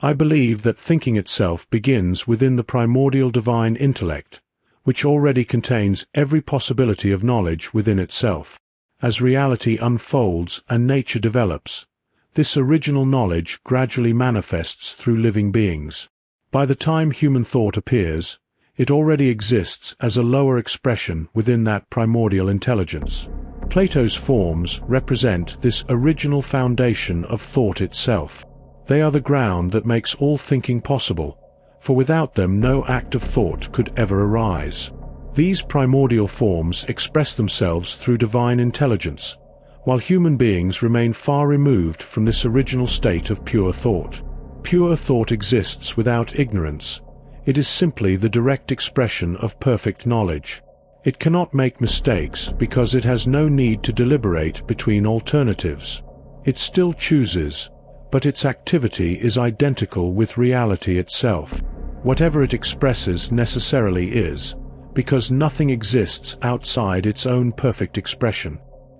I believe that thinking itself begins within the primordial divine intellect, which already contains every possibility of knowledge within itself. As reality unfolds and nature develops, this original knowledge gradually manifests through living beings. By the time human thought appears, it already exists as a lower expression within that primordial intelligence. Plato's forms represent this original foundation of thought itself. They are the ground that makes all thinking possible, for without them no act of thought could ever arise. These primordial forms express themselves through divine intelligence, while human beings remain far removed from this original state of pure thought. Pure thought exists without ignorance. It is simply the direct expression of perfect knowledge. It cannot make mistakes because it has no need to deliberate between alternatives. It still chooses, but its activity is identical with reality itself. Whatever it expresses necessarily is, because nothing exists outside its own perfect expression.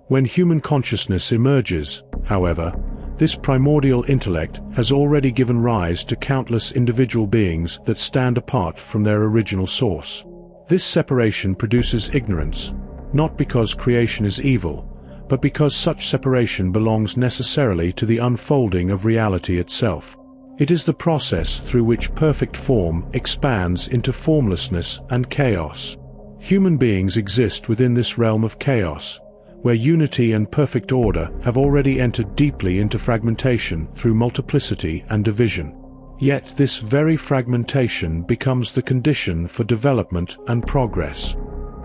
When human consciousness emerges, however, this primordial intellect has already given rise to countless individual beings that stand apart from their original source. This separation produces ignorance, not because creation is evil, but because such separation belongs necessarily to the unfolding of reality itself. It is the process through which perfect form expands into formlessness and chaos. Human beings exist within this realm of chaos, where unity and perfect order have already entered deeply into fragmentation through multiplicity and division. Yet this very fragmentation becomes the condition for development and progress.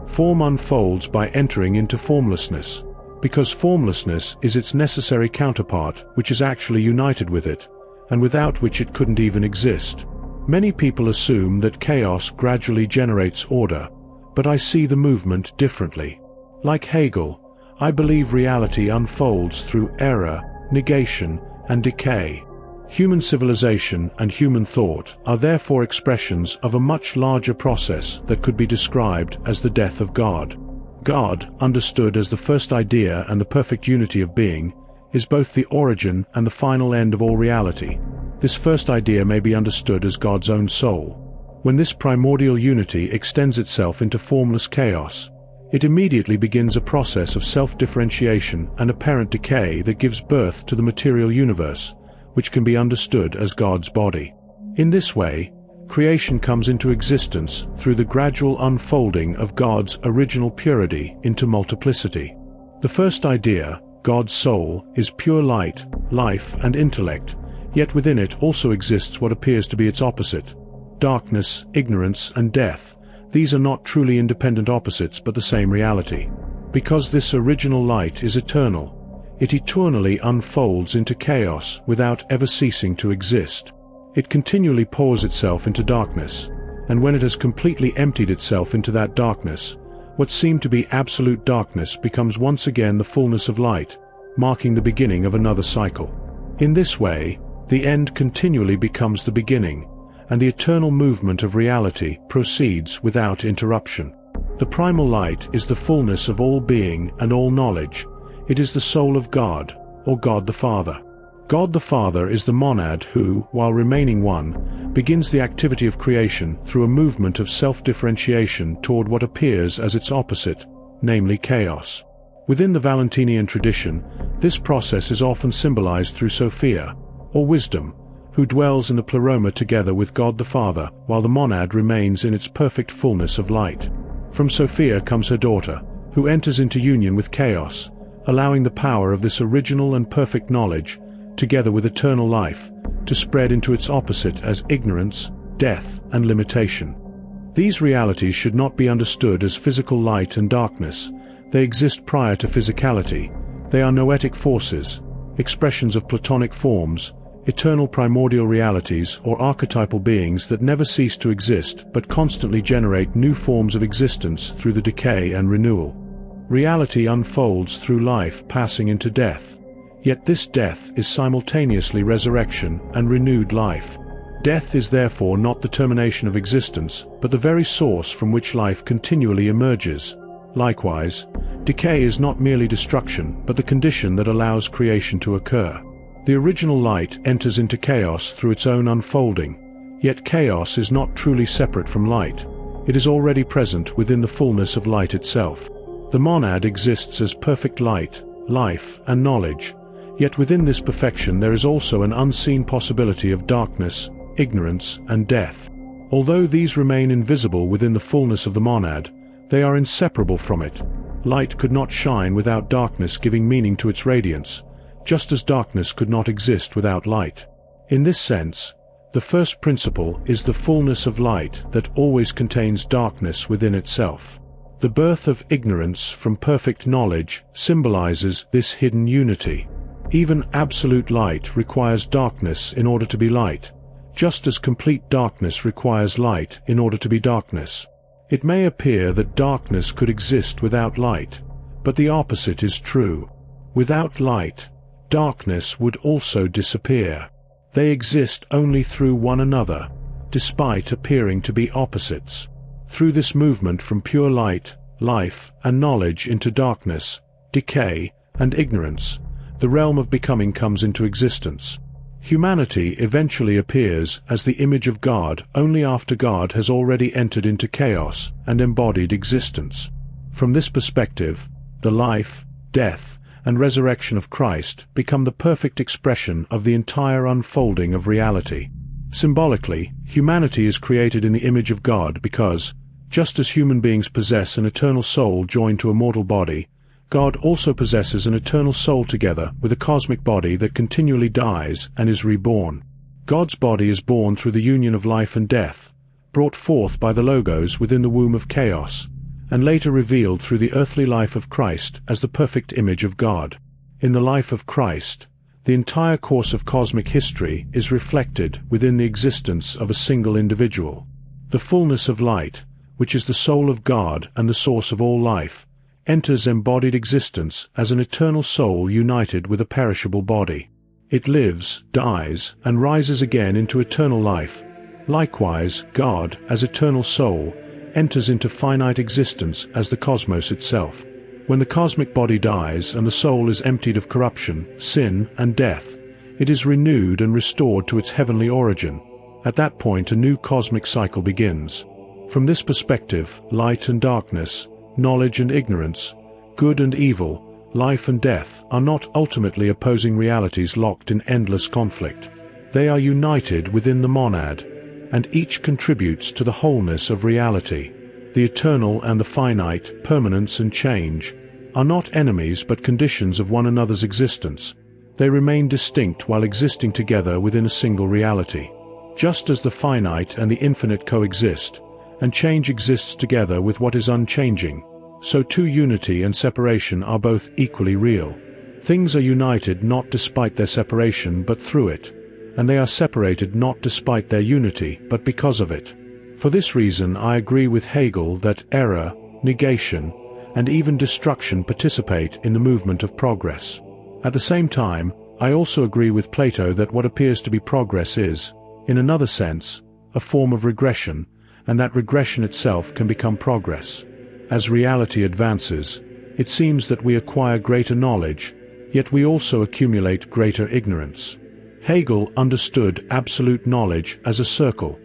Form unfolds by entering into formlessness, because formlessness is its necessary counterpart, which is actually united with it, and without which it couldn't even exist. Many people assume that chaos gradually generates order, but I see the movement differently. Like Hegel, I believe reality unfolds through error, negation, and decay. Human civilization and human thought are therefore expressions of a much larger process that could be described as the death of God. God, understood as the first idea and the perfect unity of being, is both the origin and the final end of all reality. This first idea may be understood as God's own soul. When this primordial unity extends itself into formless chaos, it immediately begins a process of self-differentiation and apparent decay that gives birth to the material universe, which can be understood as God's body. In this way, creation comes into existence through the gradual unfolding of God's original purity into multiplicity. The first idea, God's soul, is pure light, life, and intellect, yet within it also exists what appears to be its opposite: darkness, ignorance, and death. These are not truly independent opposites but the same reality. Because this original light is eternal, it eternally unfolds into chaos without ever ceasing to exist. It continually pours itself into darkness, and when it has completely emptied itself into that darkness, what seemed to be absolute darkness becomes once again the fullness of light, marking the beginning of another cycle. In this way, the end continually becomes the beginning, and the eternal movement of reality proceeds without interruption. The primal light is the fullness of all being and all knowledge. It is the soul of God, or God the Father. God the Father is the monad who, while remaining one, begins the activity of creation through a movement of self-differentiation toward what appears as its opposite, namely chaos. Within the Valentinian tradition, this process is often symbolized through Sophia, or wisdom, who dwells in the pleroma together with God the Father, while the monad remains in its perfect fullness of light. From Sophia comes her daughter, who enters into union with chaos, allowing the power of this original and perfect knowledge, together with eternal life, to spread into its opposite as ignorance, death, and limitation. These realities should not be understood as physical light and darkness. They exist prior to physicality. They are noetic forces, expressions of Platonic forms, eternal primordial realities or archetypal beings that never cease to exist but constantly generate new forms of existence through the decay and renewal. Reality unfolds through life passing into death, yet this death is simultaneously resurrection and renewed life. Death is therefore not the termination of existence, but the very source from which life continually emerges. Likewise, decay is not merely destruction, but the condition that allows creation to occur. The original light enters into chaos through its own unfolding, yet chaos is not truly separate from light. It is already present within the fullness of light itself. The monad exists as perfect light, life, and knowledge, yet within this perfection there is also an unseen possibility of darkness, ignorance, and death. Although these remain invisible within the fullness of the monad, they are inseparable from it. Light could not shine without darkness giving meaning to its radiance, just as darkness could not exist without light. In this sense, the first principle is the fullness of light that always contains darkness within itself. The birth of ignorance from perfect knowledge symbolizes this hidden unity. Even absolute light requires darkness in order to be light, just as complete darkness requires light in order to be darkness. It may appear that darkness could exist without light, but the opposite is true. Without light, darkness would also disappear. They exist only through one another, despite appearing to be opposites. Through this movement from pure light, life, and knowledge into darkness, decay, and ignorance, the realm of becoming comes into existence. Humanity eventually appears as the image of God only after God has already entered into chaos and embodied existence. From this perspective, the life, death, and resurrection of Christ become the perfect expression of the entire unfolding of reality. Symbolically, humanity is created in the image of God because, just as human beings possess an eternal soul joined to a mortal body, God also possesses an eternal soul together with a cosmic body that continually dies and is reborn. God's body is born through the union of life and death, brought forth by the Logos within the womb of chaos, and later revealed through the earthly life of Christ as the perfect image of God. In the life of Christ, the entire course of cosmic history is reflected within the existence of a single individual. The fullness of light, which is the soul of God and the source of all life, enters embodied existence as an eternal soul united with a perishable body. It lives, dies, and rises again into eternal life. Likewise, God, as eternal soul, enters into finite existence as the cosmos itself. When the cosmic body dies and the soul is emptied of corruption, sin, and death, it is renewed and restored to its heavenly origin. At that point a new cosmic cycle begins. From this perspective, light and darkness, knowledge and ignorance, good and evil, life and death are not ultimately opposing realities locked in endless conflict. They are united within the monad, and each contributes to the wholeness of reality. The eternal and the finite, permanence and change, are not enemies but conditions of one another's existence. They remain distinct while existing together within a single reality. Just as the finite and the infinite coexist, and change exists together with what is unchanging, so too unity and separation are both equally real. Things are united not despite their separation but through it, and they are separated not despite their unity but because of it. For this reason I agree with Hegel that error, negation, and even destruction participate in the movement of progress. At the same time, I also agree with Plato that what appears to be progress is, in another sense, a form of regression, and that regression itself can become progress. As reality advances, it seems that we acquire greater knowledge, yet we also accumulate greater ignorance. Hegel understood absolute knowledge as a circle,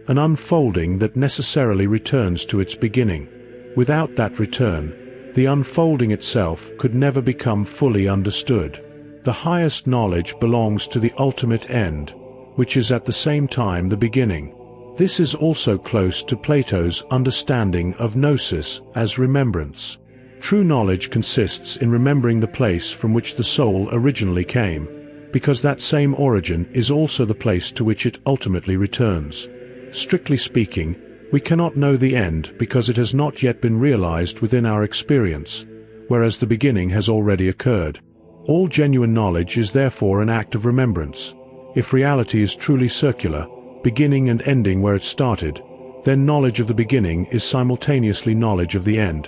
an unfolding that necessarily returns to its beginning. Without that return, the unfolding itself could never become fully understood. The highest knowledge belongs to the ultimate end, which is at the same time the beginning. This is also close to Plato's understanding of gnosis as remembrance. True knowledge consists in remembering the place from which the soul originally came, because that same origin is also the place to which it ultimately returns. Strictly speaking, we cannot know the end because it has not yet been realized within our experience, whereas the beginning has already occurred. All genuine knowledge is therefore an act of remembrance. If reality is truly circular, beginning and ending where it started, then knowledge of the beginning is simultaneously knowledge of the end.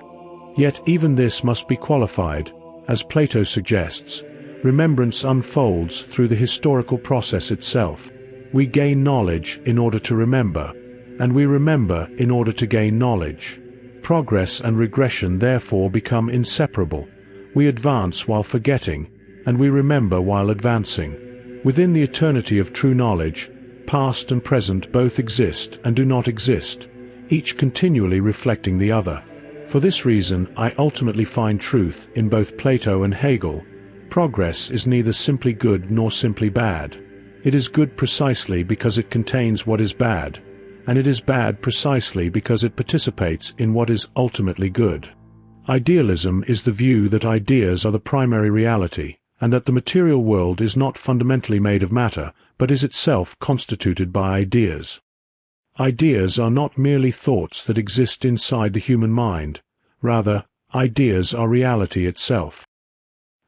Yet even this must be qualified. As Plato suggests, remembrance unfolds through the historical process itself. We gain knowledge in order to remember, and we remember in order to gain knowledge. Progress and regression therefore become inseparable. We advance while forgetting, and we remember while advancing. Within the eternity of true knowledge, past and present both exist and do not exist, each continually reflecting the other. For this reason, I ultimately find truth in both Plato and Hegel. Progress is neither simply good nor simply bad. It is good precisely because it contains what is bad, and it is bad precisely because it participates in what is ultimately good. Idealism is the view that ideas are the primary reality, and that the material world is not fundamentally made of matter, but is itself constituted by ideas. Ideas are not merely thoughts that exist inside the human mind. Rather, ideas are reality itself.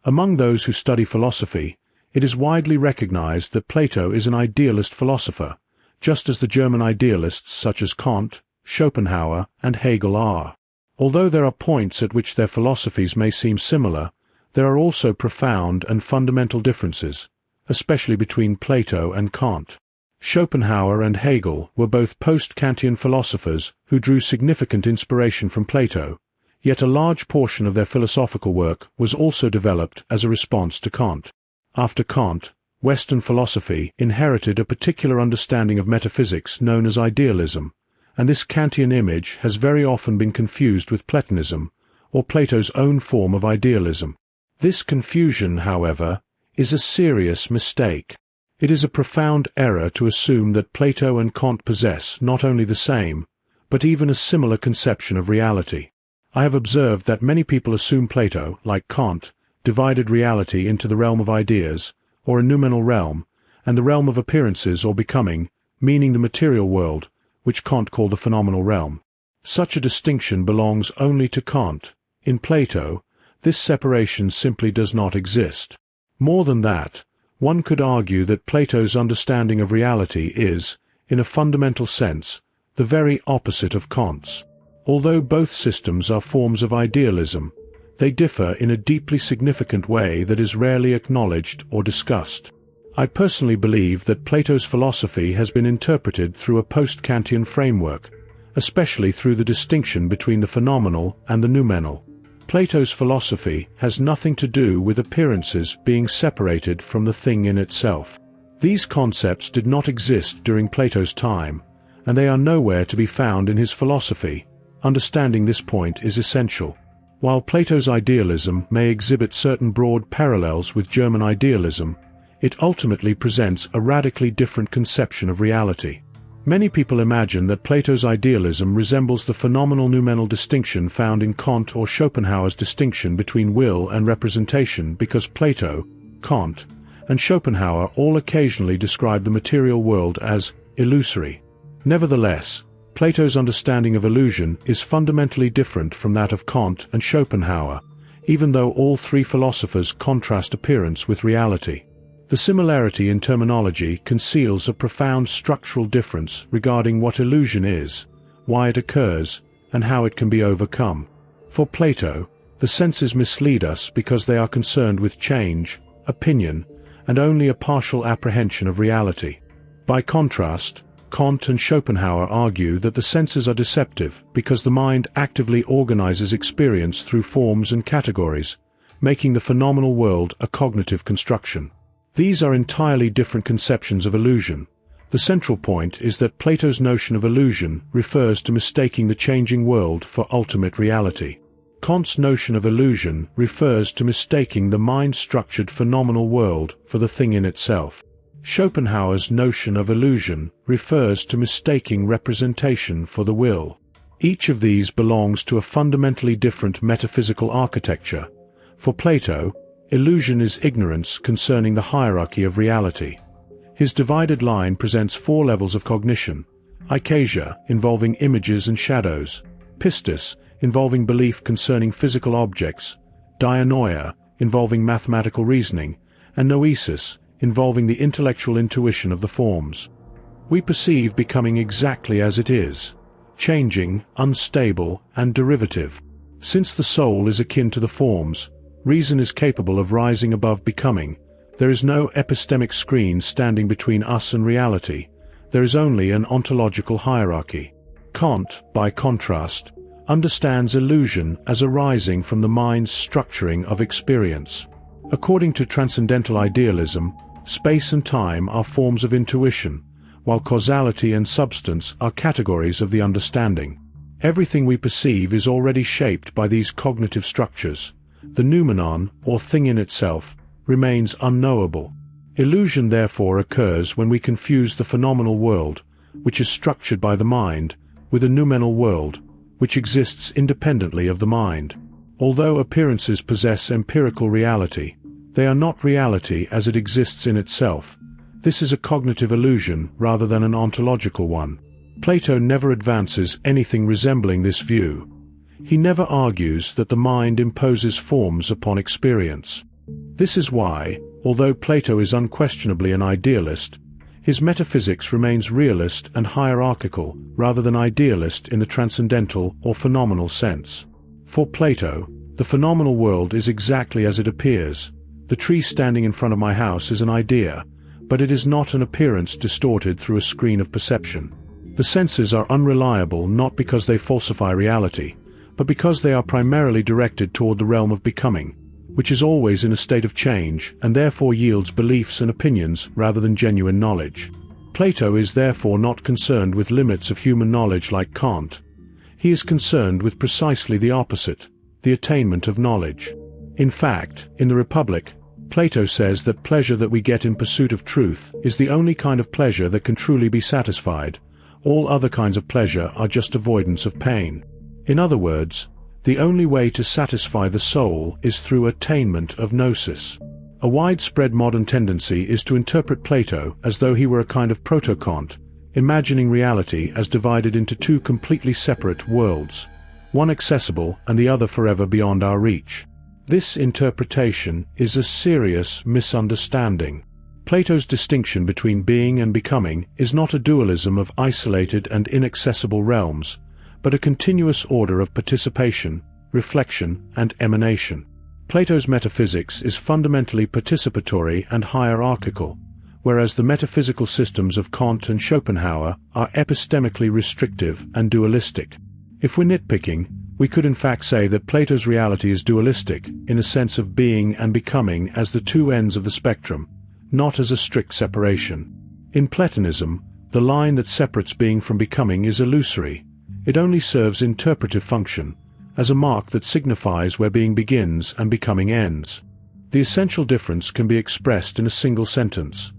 Among those who study philosophy, it is widely recognized that Plato is an idealist philosopher, just as the German idealists such as Kant, Schopenhauer, and Hegel are. Although there are points at which their philosophies may seem similar, there are also profound and fundamental differences, especially between Plato and Kant. Schopenhauer and Hegel were both post-Kantian philosophers who drew significant inspiration from Plato, yet a large portion of their philosophical work was also developed as a response to Kant. After Kant, Western philosophy inherited a particular understanding of metaphysics known as idealism, and this Kantian image has very often been confused with Platonism, or Plato's own form of idealism. This confusion, however, is a serious mistake. It is a profound error to assume that Plato and Kant possess not only the same, but even a similar conception of reality. I have observed that many people assume Plato, like Kant, divided reality into the realm of ideas, or a noumenal realm, and the realm of appearances or becoming, meaning the material world, which Kant called the phenomenal realm. Such a distinction belongs only to Kant. In Plato, this separation simply does not exist. More than that, one could argue that Plato's understanding of reality is, in a fundamental sense, the very opposite of Kant's. Although both systems are forms of idealism, they differ in a deeply significant way that is rarely acknowledged or discussed. I personally believe that Plato's philosophy has been interpreted through a post-Kantian framework, especially through the distinction between the phenomenal and the noumenal. Plato's philosophy has nothing to do with appearances being separated from the thing in itself. These concepts did not exist during Plato's time, and they are nowhere to be found in his philosophy. Understanding this point is essential. While Plato's idealism may exhibit certain broad parallels with German idealism, it ultimately presents a radically different conception of reality. Many people imagine that Plato's idealism resembles the phenomenal-noumenal distinction found in Kant or Schopenhauer's distinction between will and representation because Plato, Kant, and Schopenhauer all occasionally describe the material world as illusory. Nevertheless, Plato's understanding of illusion is fundamentally different from that of Kant and Schopenhauer, even though all three philosophers contrast appearance with reality. The similarity in terminology conceals a profound structural difference regarding what illusion is, why it occurs, and how it can be overcome. For Plato, the senses mislead us because they are concerned with change, opinion, and only a partial apprehension of reality. By contrast, Kant and Schopenhauer argue that the senses are deceptive because the mind actively organizes experience through forms and categories, making the phenomenal world a cognitive construction. These are entirely different conceptions of illusion. The central point is that Plato's notion of illusion refers to mistaking the changing world for ultimate reality. Kant's notion of illusion refers to mistaking the mind-structured phenomenal world for the thing in itself. Schopenhauer's notion of illusion refers to mistaking representation for the will. Each of these belongs to a fundamentally different metaphysical architecture. For Plato, illusion is ignorance concerning the hierarchy of reality. His divided line presents four levels of cognition: ikasia, involving images and shadows; pistis, involving belief concerning physical objects; dianoia, involving mathematical reasoning; and noesis, involving the intellectual intuition of the forms. We perceive becoming exactly as it is, changing, unstable, and derivative. Since the soul is akin to the forms, reason is capable of rising above becoming. There is no epistemic screen standing between us and reality. There is only an ontological hierarchy. Kant, by contrast, understands illusion as arising from the mind's structuring of experience. According to transcendental idealism, Space and time are forms of intuition, while causality and substance are categories of the understanding. Everything we perceive is already shaped by these cognitive structures. The noumenon, or thing in itself, remains unknowable. Illusion therefore occurs when we confuse the phenomenal world, which is structured by the mind, with a noumenal world, which exists independently of the mind. Although appearances possess empirical reality, they are not reality as it exists in itself. This is a cognitive illusion rather than an ontological one. Plato never advances anything resembling this view. He never argues that the mind imposes forms upon experience. This is why, although Plato is unquestionably an idealist, his metaphysics remains realist and hierarchical rather than idealist in the transcendental or phenomenal sense. For Plato, the phenomenal world is exactly as it appears. The tree standing in front of my house is an idea, but it is not an appearance distorted through a screen of perception. The senses are unreliable not because they falsify reality, but because they are primarily directed toward the realm of becoming, which is always in a state of change and therefore yields beliefs and opinions rather than genuine knowledge. Plato is therefore not concerned with limits of human knowledge like Kant. He is concerned with precisely the opposite, the attainment of knowledge. In fact, in the Republic, Plato says that pleasure that we get in pursuit of truth is the only kind of pleasure that can truly be satisfied. All other kinds of pleasure are just avoidance of pain. In other words, the only way to satisfy the soul is through attainment of gnosis. A widespread modern tendency is to interpret Plato as though he were a kind of proto-Kant, imagining reality as divided into two completely separate worlds, one accessible and the other forever beyond our reach. This interpretation is a serious misunderstanding. Plato's distinction between being and becoming is not a dualism of isolated and inaccessible realms, but a continuous order of participation, reflection, and emanation. Plato's metaphysics is fundamentally participatory and hierarchical, whereas the metaphysical systems of Kant and Schopenhauer are epistemically restrictive and dualistic. If we're nitpicking, we could in fact say that Plato's reality is dualistic, in a sense of being and becoming as the two ends of the spectrum, not as a strict separation. In Platonism, the line that separates being from becoming is illusory. It only serves interpretive function, as a mark that signifies where being begins and becoming ends. The essential difference can be expressed in a single sentence.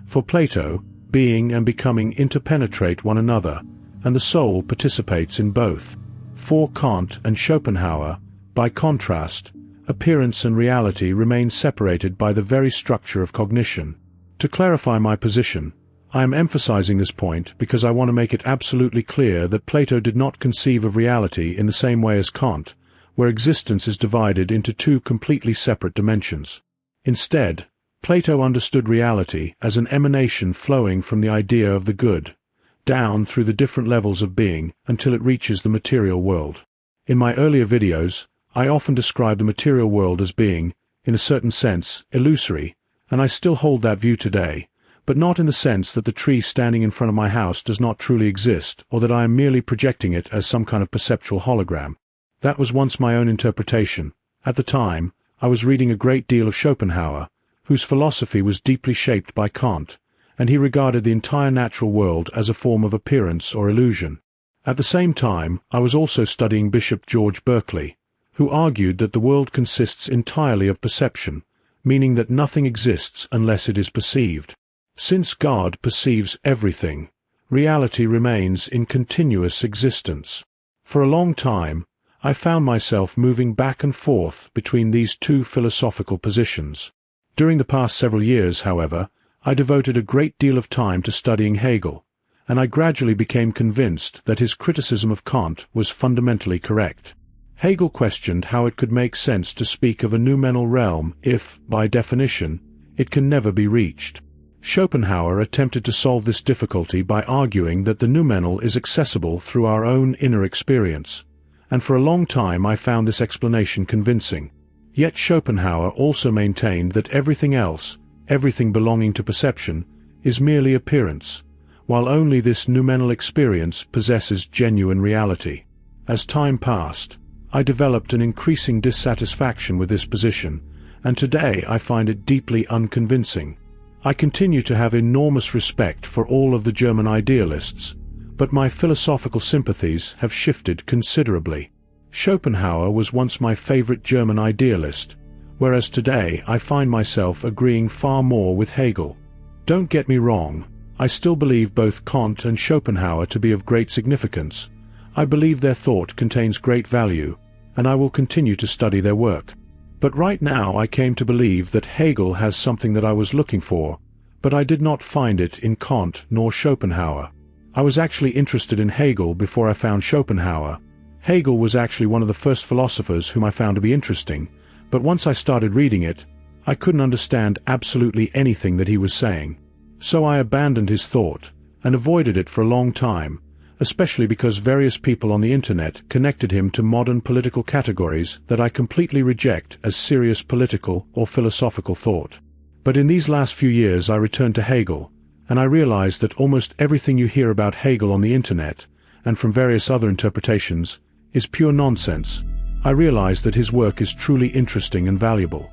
For Plato, being and becoming interpenetrate one another, and the soul participates in both. For Kant and Schopenhauer, by contrast, appearance and reality remain separated by the very structure of cognition. To clarify my position, I am emphasizing this point because I want to make it absolutely clear that Plato did not conceive of reality in the same way as Kant, where existence is divided into two completely separate dimensions. Instead, Plato understood reality as an emanation flowing from the idea of the good, down through the different levels of being until it reaches the material world. In my earlier videos, I often described the material world as being, in a certain sense, illusory, and I still hold that view today, but not in the sense that the tree standing in front of my house does not truly exist, or that I am merely projecting it as some kind of perceptual hologram. That was once my own interpretation. At the time, I was reading a great deal of Schopenhauer, whose philosophy was deeply shaped by Kant, and he regarded the entire natural world as a form of appearance or illusion. At the same time, I was also studying Bishop George Berkeley, who argued that the world consists entirely of perception, meaning that nothing exists unless it is perceived. Since God perceives everything, reality remains in continuous existence. For a long time, I found myself moving back and forth between these two philosophical positions. During the past several years, however, I devoted a great deal of time to studying Hegel, and I gradually became convinced that his criticism of Kant was fundamentally correct. Hegel questioned how it could make sense to speak of a noumenal realm if, by definition, it can never be reached. Schopenhauer attempted to solve this difficulty by arguing that the noumenal is accessible through our own inner experience, and for a long time I found this explanation convincing. Yet Schopenhauer also maintained that everything else, everything belonging to perception, is merely appearance, while only this noumenal experience possesses genuine reality. As time passed, I developed an increasing dissatisfaction with this position, and today I find it deeply unconvincing. I continue to have enormous respect for all of the German idealists, but my philosophical sympathies have shifted considerably. Schopenhauer was once my favorite German idealist, whereas today I find myself agreeing far more with Hegel. Don't get me wrong, I still believe both Kant and Schopenhauer to be of great significance. I believe their thought contains great value, and I will continue to study their work. But right now I came to believe that Hegel has something that I was looking for, but I did not find it in Kant nor Schopenhauer. I was actually interested in Hegel before I found Schopenhauer. Hegel was actually one of the first philosophers whom I found to be interesting, but once I started reading it, I couldn't understand absolutely anything that he was saying. So I abandoned his thought, and avoided it for a long time, especially because various people on the internet connected him to modern political categories that I completely reject as serious political or philosophical thought. But in these last few years I returned to Hegel, and I realized that almost everything you hear about Hegel on the internet, and from various other interpretations, is pure nonsense. I realize that his work is truly interesting and valuable.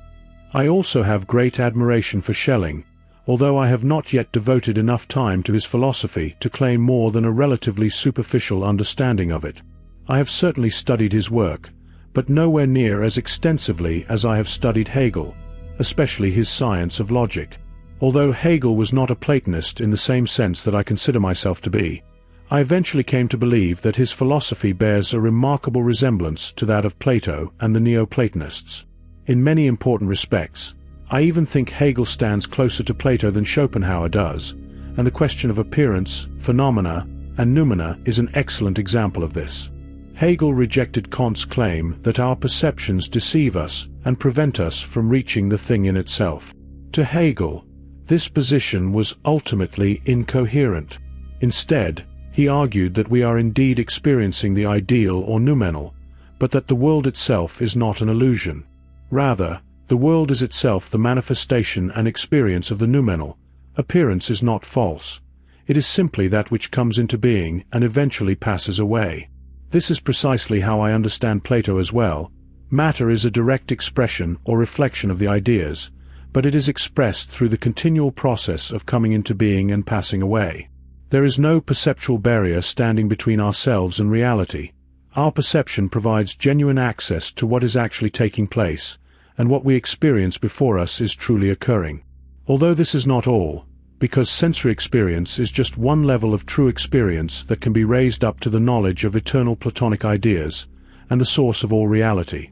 I also have great admiration for Schelling, although I have not yet devoted enough time to his philosophy to claim more than a relatively superficial understanding of it. I have certainly studied his work, but nowhere near as extensively as I have studied Hegel, especially his science of logic. Although Hegel was not a Platonist in the same sense that I consider myself to be, I eventually came to believe that his philosophy bears a remarkable resemblance to that of Plato and the Neoplatonists. In many important respects, I even think Hegel stands closer to Plato than Schopenhauer does, and the question of appearance, phenomena, and noumena is an excellent example of this. Hegel rejected Kant's claim that our perceptions deceive us and prevent us from reaching the thing in itself. To Hegel, this position was ultimately incoherent. Instead, he argued that we are indeed experiencing the ideal or noumenal, but that the world itself is not an illusion. Rather, the world is itself the manifestation and experience of the noumenal. Appearance is not false. It is simply that which comes into being and eventually passes away. This is precisely how I understand Plato as well. Matter is a direct expression or reflection of the ideas, but it is expressed through the continual process of coming into being and passing away. There is no perceptual barrier standing between ourselves and reality. Our perception provides genuine access to what is actually taking place, and what we experience before us is truly occurring. Although this is not all, because sensory experience is just one level of true experience that can be raised up to the knowledge of eternal Platonic ideas, and the source of all reality.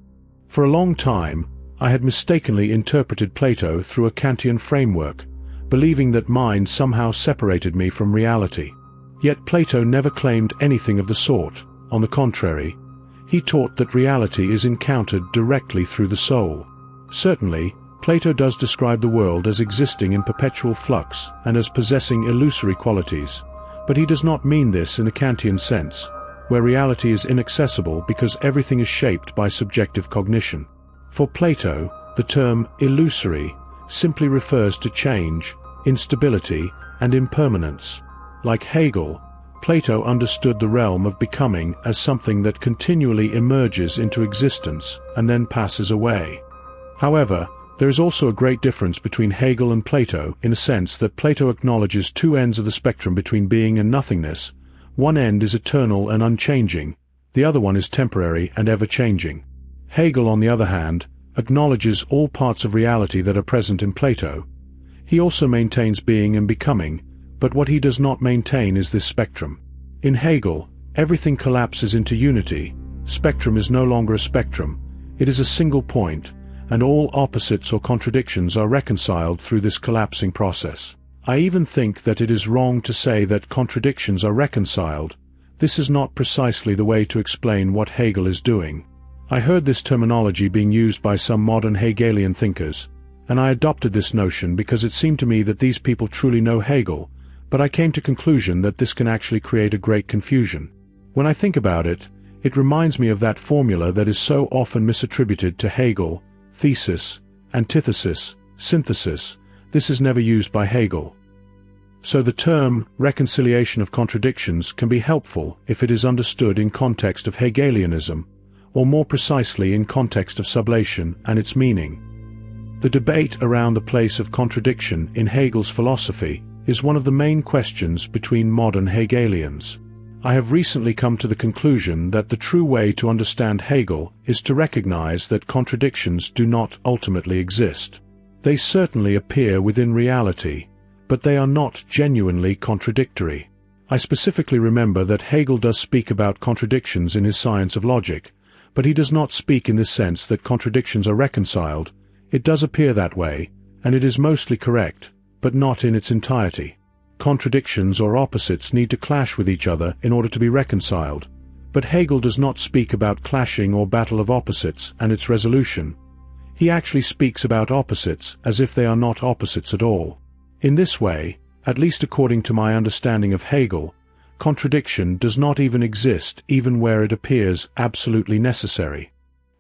For a long time, I had mistakenly interpreted Plato through a Kantian framework, believing that mind somehow separated me from reality. Yet Plato never claimed anything of the sort. On the contrary, he taught that reality is encountered directly through the soul. Certainly, Plato does describe the world as existing in perpetual flux and as possessing illusory qualities, but he does not mean this in the Kantian sense, where reality is inaccessible because everything is shaped by subjective cognition. For Plato, the term illusory simply refers to change, instability, and impermanence. Like Hegel, Plato understood the realm of becoming as something that continually emerges into existence and then passes away. However, there is also a great difference between Hegel and Plato in a sense that Plato acknowledges two ends of the spectrum between being and nothingness. One end is eternal and unchanging, the other one is temporary and ever-changing. Hegel, on the other hand, acknowledges all parts of reality that are present in Plato. He also maintains being and becoming, but what he does not maintain is this spectrum. In Hegel, everything collapses into unity. Spectrum is no longer a spectrum, it is a single point, and all opposites or contradictions are reconciled through this collapsing process. I even think that it is wrong to say that contradictions are reconciled. This is not precisely the way to explain what Hegel is doing. I heard this terminology being used by some modern Hegelian thinkers, and I adopted this notion because it seemed to me that these people truly know Hegel, but I came to the conclusion that this can actually create a great confusion. When I think about it, it reminds me of that formula that is so often misattributed to Hegel: thesis, antithesis, synthesis. This is never used by Hegel. So the term reconciliation of contradictions can be helpful if it is understood in context of Hegelianism, or more precisely in context of sublation and its meaning. The debate around the place of contradiction in Hegel's philosophy is one of the main questions between modern Hegelians. I have recently come to the conclusion that the true way to understand Hegel is to recognize that contradictions do not ultimately exist. They certainly appear within reality, but they are not genuinely contradictory. I specifically remember that Hegel does speak about contradictions in his Science of Logic, but he does not speak in the sense that contradictions are reconciled. It does appear that way, and it is mostly correct, but not in its entirety. Contradictions or opposites need to clash with each other in order to be reconciled, but Hegel does not speak about clashing or battle of opposites and its resolution. He actually speaks about opposites as if they are not opposites at all. In this way, at least according to my understanding of Hegel, contradiction does not even exist even where it appears absolutely necessary.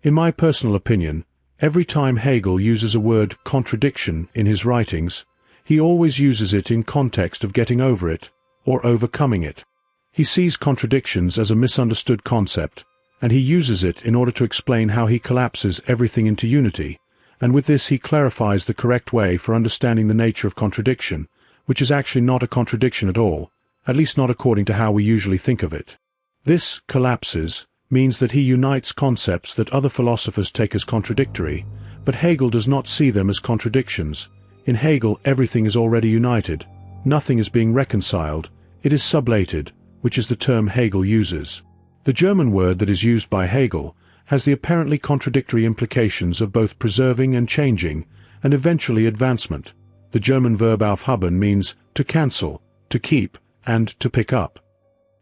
In my personal opinion, every time Hegel uses a word contradiction in his writings, he always uses it in context of getting over it, or overcoming it. He sees contradictions as a misunderstood concept, and he uses it in order to explain how he collapses everything into unity, and with this he clarifies the correct way for understanding the nature of contradiction, which is actually not a contradiction at all, at least not according to how we usually think of it. This collapses means that he unites concepts that other philosophers take as contradictory, but Hegel does not see them as contradictions. In Hegel, everything is already united. Nothing is being reconciled. It is sublated, which is the term Hegel uses. The German word that is used by Hegel has the apparently contradictory implications of both preserving and changing, and eventually advancement. The German verb aufheben means to cancel, to keep, and to pick up.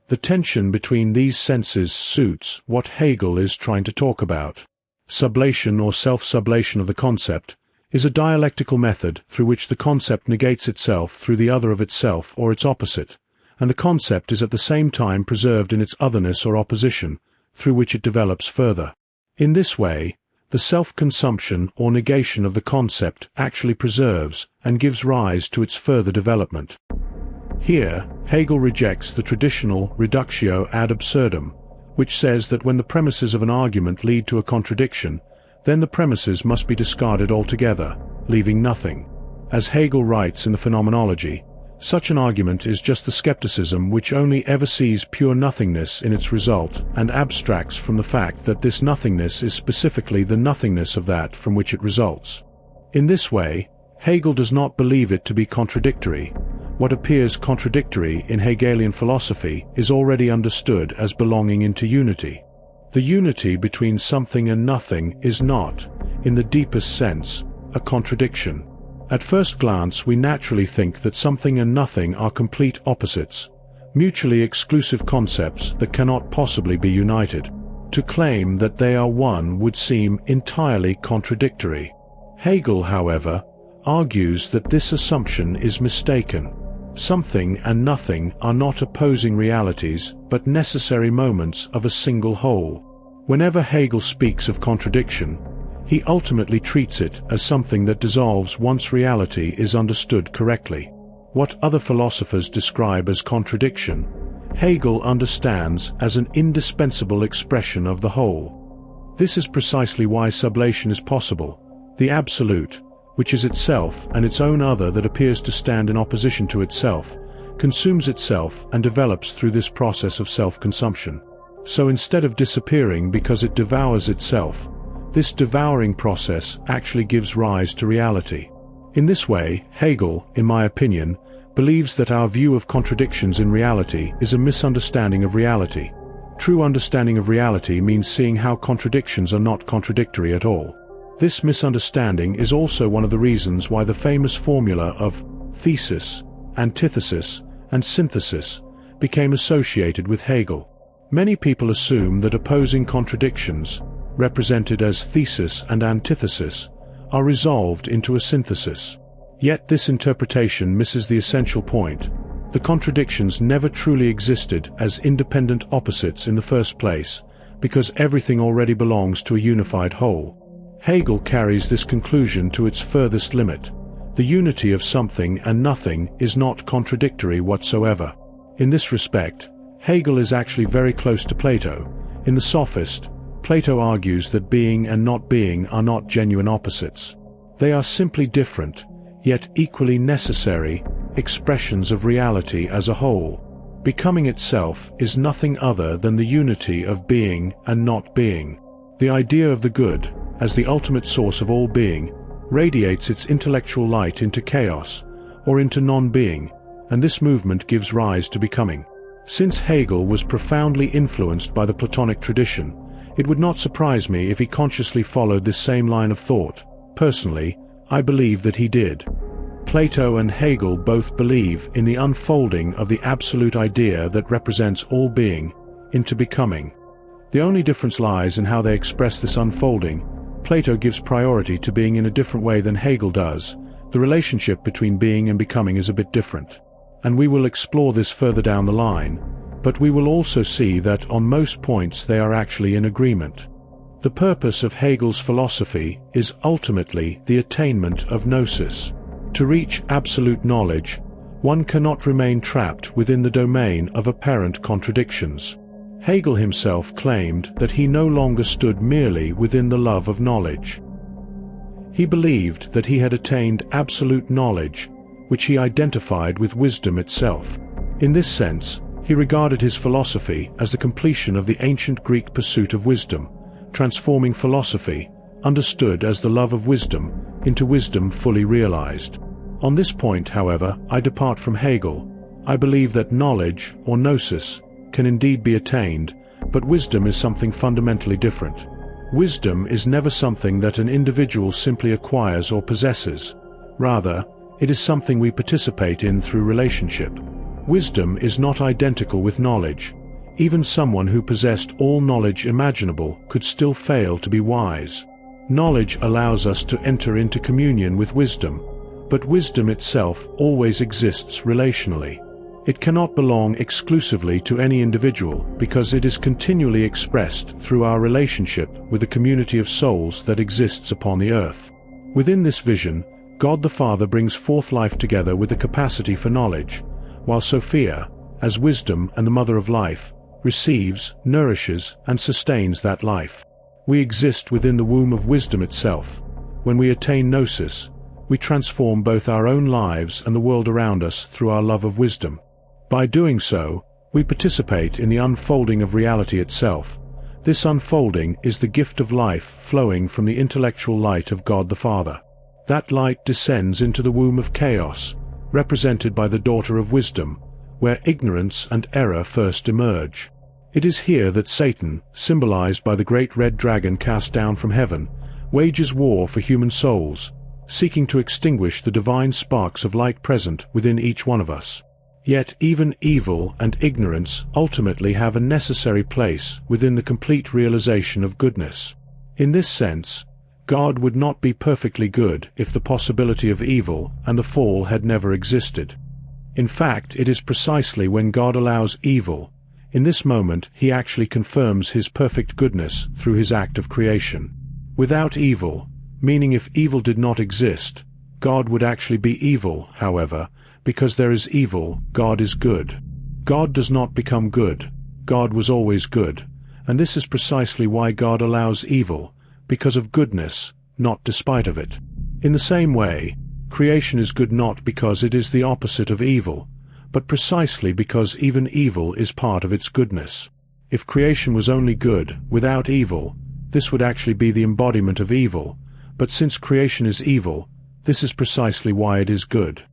The tension between these senses suits what Hegel is trying to talk about. Sublation or self-sublation of the concept is a dialectical method through which the concept negates itself through the other of itself or its opposite, and the concept is at the same time preserved in its otherness or opposition, through which it develops further. In this way, the self-consumption or negation of the concept actually preserves and gives rise to its further development. Here, Hegel rejects the traditional reductio ad absurdum, which says that when the premises of an argument lead to a contradiction, then the premises must be discarded altogether, leaving nothing. As Hegel writes in the Phenomenology, such an argument is just the skepticism which only ever sees pure nothingness in its result and abstracts from the fact that this nothingness is specifically the nothingness of that from which it results. In this way, Hegel does not believe it to be contradictory. What appears contradictory in Hegelian philosophy is already understood as belonging into unity. The unity between something and nothing is not, in the deepest sense, a contradiction. At first glance we naturally think that something and nothing are complete opposites, mutually exclusive concepts that cannot possibly be united. To claim that they are one would seem entirely contradictory. Hegel, however, argues that this assumption is mistaken. Something and nothing are not opposing realities, but necessary moments of a single whole. Whenever Hegel speaks of contradiction, he ultimately treats it as something that dissolves once reality is understood correctly. What other philosophers describe as contradiction, Hegel understands as an indispensable expression of the whole. This is precisely why sublation is possible. The absolute, which is itself and its own other that appears to stand in opposition to itself, consumes itself and develops through this process of self-consumption. So instead of disappearing because it devours itself, this devouring process actually gives rise to reality. In this way, Hegel, in my opinion, believes that our view of contradictions in reality is a misunderstanding of reality. True understanding of reality means seeing how contradictions are not contradictory at all. This misunderstanding is also one of the reasons why the famous formula of thesis, antithesis, and synthesis became associated with Hegel. Many people assume that opposing contradictions, represented as thesis and antithesis, are resolved into a synthesis. Yet this interpretation misses the essential point. The contradictions never truly existed as independent opposites in the first place, because everything already belongs to a unified whole. Hegel carries this conclusion to its furthest limit. The unity of something and nothing is not contradictory whatsoever. In this respect, Hegel is actually very close to Plato. In the Sophist, Plato argues that being and not being are not genuine opposites. They are simply different, yet equally necessary, expressions of reality as a whole. Becoming itself is nothing other than the unity of being and not being. The idea of the good, as the ultimate source of all being, radiates its intellectual light into chaos, or into non-being, and this movement gives rise to becoming. Since Hegel was profoundly influenced by the Platonic tradition, it would not surprise me if he consciously followed this same line of thought. Personally, I believe that he did. Plato and Hegel both believe in the unfolding of the absolute idea that represents all being into becoming. The only difference lies in how they express this unfolding. Plato gives priority to being in a different way than Hegel does. The relationship between being and becoming is a bit different, and we will explore this further down the line, but we will also see that on most points they are actually in agreement. The purpose of Hegel's philosophy is ultimately the attainment of gnosis. To reach absolute knowledge, one cannot remain trapped within the domain of apparent contradictions. Hegel himself claimed that he no longer stood merely within the love of knowledge. He believed that he had attained absolute knowledge, which he identified with wisdom itself. In this sense, he regarded his philosophy as the completion of the ancient Greek pursuit of wisdom, transforming philosophy, understood as the love of wisdom, into wisdom fully realized. On this point, however, I depart from Hegel. I believe that knowledge, or gnosis, can indeed be attained, but wisdom is something fundamentally different. Wisdom is never something that an individual simply acquires or possesses. Rather, it is something we participate in through relationship. Wisdom is not identical with knowledge. Even someone who possessed all knowledge imaginable could still fail to be wise. Knowledge allows us to enter into communion with wisdom, but wisdom itself always exists relationally. It cannot belong exclusively to any individual because it is continually expressed through our relationship with the community of souls that exists upon the earth. Within this vision, God the Father brings forth life together with the capacity for knowledge, while Sophia, as wisdom and the mother of life, receives, nourishes, and sustains that life. We exist within the womb of wisdom itself. When we attain gnosis, we transform both our own lives and the world around us through our love of wisdom. By doing so, we participate in the unfolding of reality itself. This unfolding is the gift of life flowing from the intellectual light of God the Father. That light descends into the womb of chaos, represented by the daughter of wisdom, where ignorance and error first emerge. It is here that Satan, symbolized by the great red dragon cast down from heaven, wages war for human souls, seeking to extinguish the divine sparks of light present within each one of us. Yet even evil and ignorance ultimately have a necessary place within the complete realization of goodness. In this sense, God would not be perfectly good if the possibility of evil and the fall had never existed. In fact, it is precisely when God allows evil. In this moment, he actually confirms his perfect goodness through his act of creation. Without evil, meaning if evil did not exist, God would actually be evil, however, because there is evil, God is good. God does not become good. God was always good, and this is precisely why God allows evil, because of goodness, not despite of it. In the same way, creation is good not because it is the opposite of evil, but precisely because even evil is part of its goodness. If creation was only good, without evil, this would actually be the embodiment of evil, but since creation is evil, this is precisely why it is good.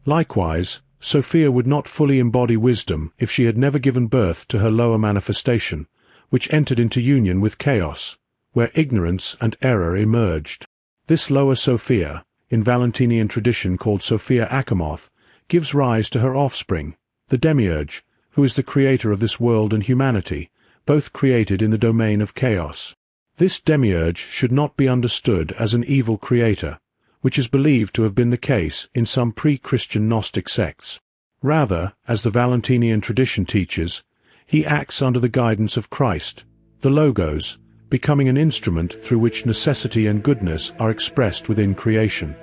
Likewise, Sophia would not fully embody wisdom if she had never given birth to her lower manifestation, which entered into union with chaos, where ignorance and error emerged. This lower Sophia, in Valentinian tradition called Sophia Achamoth, gives rise to her offspring, the Demiurge, who is the creator of this world and humanity, both created in the domain of chaos. This Demiurge should not be understood as an evil creator, which is believed to have been the case in some pre-Christian Gnostic sects. Rather, as the Valentinian tradition teaches, he acts under the guidance of Christ, the Logos, becoming an instrument through which necessity and goodness are expressed within creation.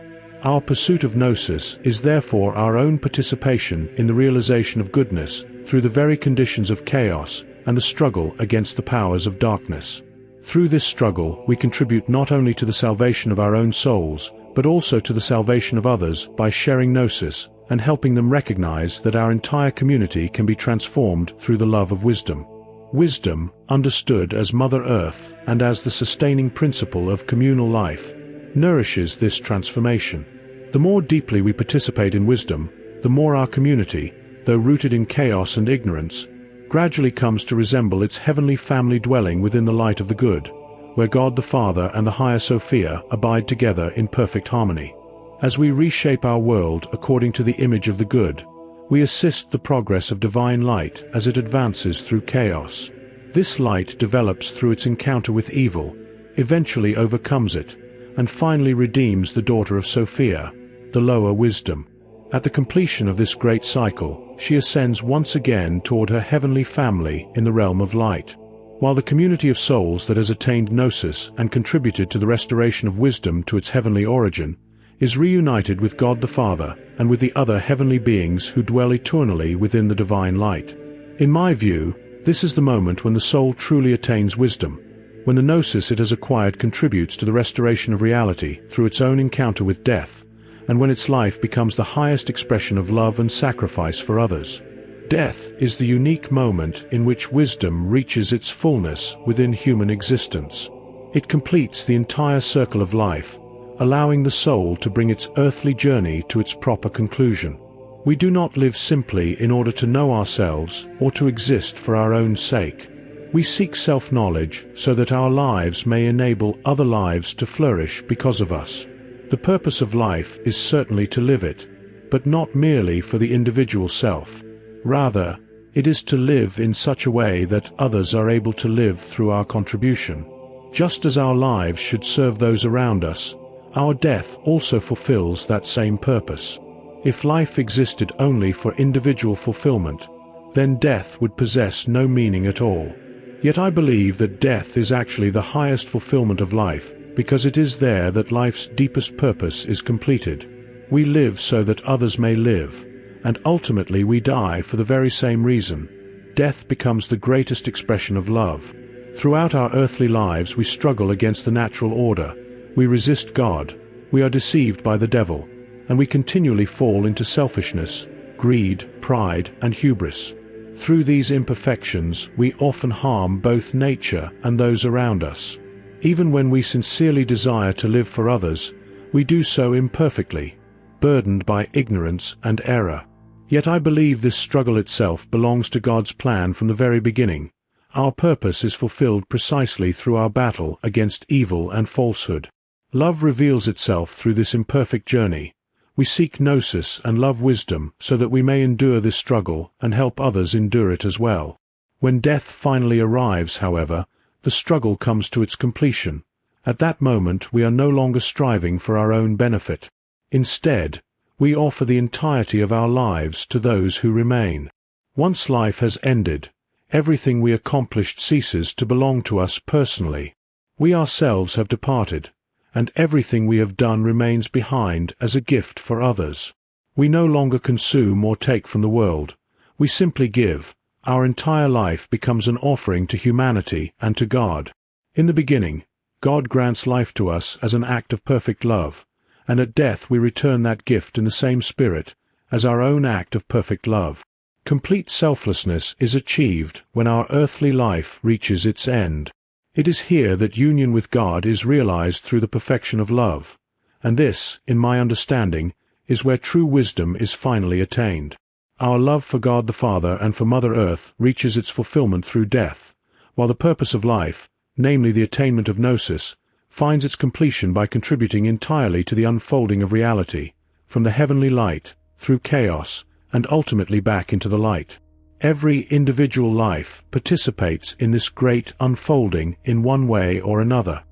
Our pursuit of gnosis is therefore our own participation in the realization of goodness through the very conditions of chaos and the struggle against the powers of darkness. Through this struggle we contribute not only to the salvation of our own souls, but also to the salvation of others by sharing gnosis and helping them recognize that our entire community can be transformed through the love of wisdom. Wisdom, understood as Mother Earth and as the sustaining principle of communal life, nourishes this transformation. The more deeply we participate in wisdom, the more our community, though rooted in chaos and ignorance, gradually comes to resemble its heavenly family dwelling within the light of the good, where God the Father and the higher Sophia abide together in perfect harmony. As we reshape our world according to the image of the good, we assist the progress of divine light as it advances through chaos. This light develops through its encounter with evil, eventually overcomes it, and finally redeems the daughter of Sophia, the lower wisdom. At the completion of this great cycle, she ascends once again toward her heavenly family in the realm of light. While the community of souls that has attained gnosis and contributed to the restoration of wisdom to its heavenly origin, is reunited with God the Father and with the other heavenly beings who dwell eternally within the divine light. In my view, this is the moment when the soul truly attains wisdom, when the gnosis it has acquired contributes to the restoration of reality through its own encounter with death, and when its life becomes the highest expression of love and sacrifice for others. Death is the unique moment in which wisdom reaches its fullness within human existence. It completes the entire circle of life, allowing the soul to bring its earthly journey to its proper conclusion. We do not live simply in order to know ourselves or to exist for our own sake. We seek self-knowledge so that our lives may enable other lives to flourish because of us. The purpose of life is certainly to live it, but not merely for the individual self. Rather, it is to live in such a way that others are able to live through our contribution. Just as our lives should serve those around us, our death also fulfills that same purpose. If life existed only for individual fulfillment, then death would possess no meaning at all. Yet I believe that death is actually the highest fulfillment of life, because it is there that life's deepest purpose is completed. We live so that others may live, and ultimately we die for the very same reason. Death becomes the greatest expression of love. Throughout our earthly lives we struggle against the natural order, we resist God, we are deceived by the devil, and we continually fall into selfishness, greed, pride, and hubris. Through these imperfections we often harm both nature and those around us. Even when we sincerely desire to live for others, we do so imperfectly, burdened by ignorance and error. Yet I believe this struggle itself belongs to God's plan from the very beginning. Our purpose is fulfilled precisely through our battle against evil and falsehood. Love reveals itself through this imperfect journey. We seek gnosis and love wisdom so that we may endure this struggle and help others endure it as well. When death finally arrives, however, the struggle comes to its completion. At that moment we are no longer striving for our own benefit. Instead, we offer the entirety of our lives to those who remain. Once life has ended, everything we accomplished ceases to belong to us personally. We ourselves have departed, and everything we have done remains behind as a gift for others. We no longer consume or take from the world. We simply give. Our entire life becomes an offering to humanity and to God. In the beginning, God grants life to us as an act of perfect love, and at death we return that gift in the same spirit as our own act of perfect love. Complete selflessness is achieved when our earthly life reaches its end. It is here that union with God is realized through the perfection of love, and this, in my understanding, is where true wisdom is finally attained. Our love for God the Father and for Mother Earth reaches its fulfillment through death, while the purpose of life, namely the attainment of gnosis, finds its completion by contributing entirely to the unfolding of reality, from the heavenly light, through chaos, and ultimately back into the light. Every individual life participates in this great unfolding in one way or another.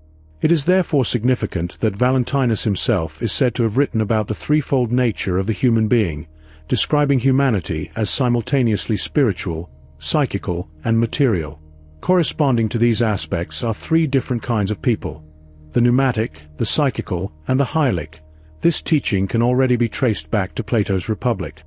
It is therefore significant that Valentinus himself is said to have written about the threefold nature of the human being, describing humanity as simultaneously spiritual, psychical, and material. Corresponding to these aspects are three different kinds of people: the pneumatic, the psychical, and the hylic. This teaching can already be traced back to Plato's Republic.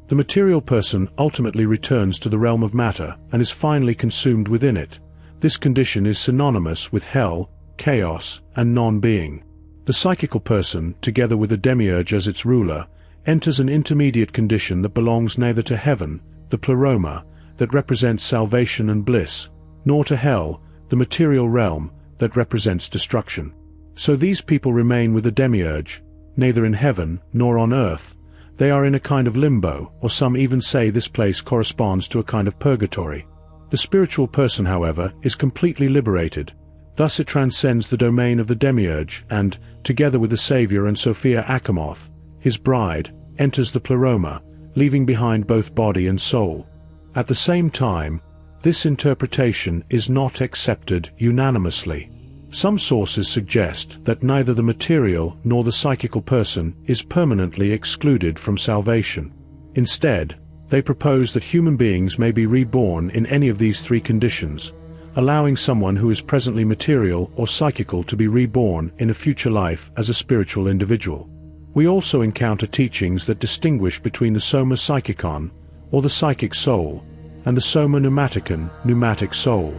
The material person ultimately returns to the realm of matter and is finally consumed within it. This condition is synonymous with hell, chaos, and non-being. The psychical person, together with the demiurge as its ruler, enters an intermediate condition that belongs neither to heaven, the pleroma, that represents salvation and bliss, nor to hell, the material realm, that represents destruction. So these people remain with the demiurge, neither in heaven nor on earth. They are in a kind of limbo, or some even say this place corresponds to a kind of purgatory. The spiritual person, however, is completely liberated. Thus it transcends the domain of the demiurge and, together with the Saviour and Sophia Achamoth, his bride, enters the pleroma, leaving behind both body and soul. At the same time, this interpretation is not accepted unanimously. Some sources suggest that neither the material nor the psychical person is permanently excluded from salvation. Instead, they propose that human beings may be reborn in any of these three conditions, allowing someone who is presently material or psychical to be reborn in a future life as a spiritual individual. We also encounter teachings that distinguish between the soma psychikon, or the psychic soul, and the soma pneumatikon, pneumatic soul.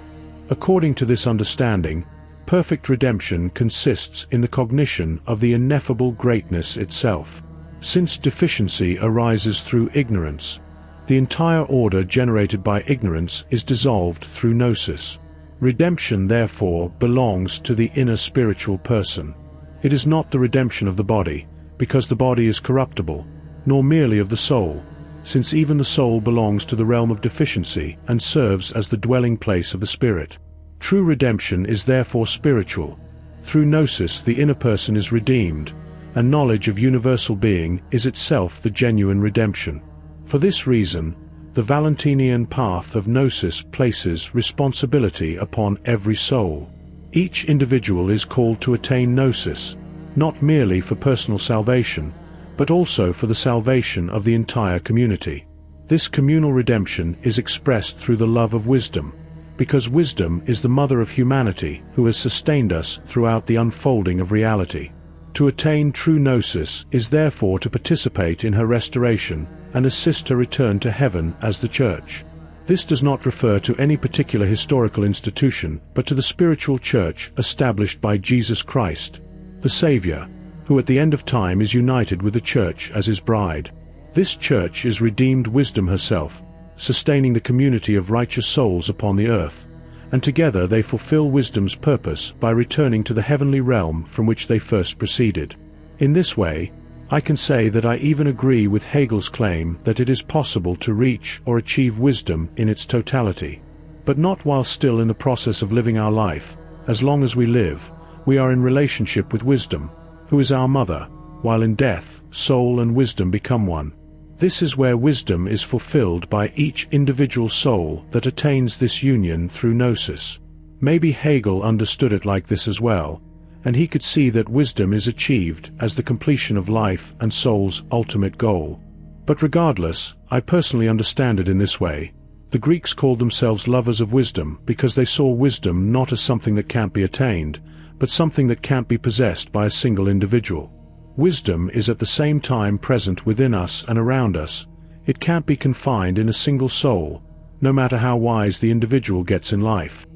According to this understanding, perfect redemption consists in the cognition of the ineffable greatness itself. Since deficiency arises through ignorance, the entire order generated by ignorance is dissolved through gnosis. Redemption, therefore, belongs to the inner spiritual person. It is not the redemption of the body, because the body is corruptible, nor merely of the soul, since even the soul belongs to the realm of deficiency and serves as the dwelling place of the spirit. True redemption is therefore spiritual. Through gnosis the inner person is redeemed, and knowledge of universal being is itself the genuine redemption. For this reason, the Valentinian path of gnosis places responsibility upon every soul. Each individual is called to attain gnosis, not merely for personal salvation, but also for the salvation of the entire community. This communal redemption is expressed through the love of wisdom, because wisdom is the mother of humanity who has sustained us throughout the unfolding of reality. To attain true gnosis is therefore to participate in her restoration and assist her return to heaven as the Church. This does not refer to any particular historical institution, but to the spiritual Church established by Jesus Christ, the Saviour, who at the end of time is united with the Church as his bride. This Church is redeemed wisdom herself, sustaining the community of righteous souls upon the earth, and together they fulfill wisdom's purpose by returning to the heavenly realm from which they first proceeded. In this way, I can say that I even agree with Hegel's claim that it is possible to reach or achieve wisdom in its totality. But not while still in the process of living our life. As long as we live, we are in relationship with wisdom, who is our mother, while in death, soul and wisdom become one. This is where wisdom is fulfilled by each individual soul that attains this union through gnosis. Maybe Hegel understood it like this as well, and he could see that wisdom is achieved as the completion of life and soul's ultimate goal. But regardless, I personally understand it in this way. The Greeks called themselves lovers of wisdom because they saw wisdom not as something that can't be attained, but something that can't be possessed by a single individual. Wisdom is at the same time present within us and around us. It can't be confined in a single soul, no matter how wise the individual gets in life.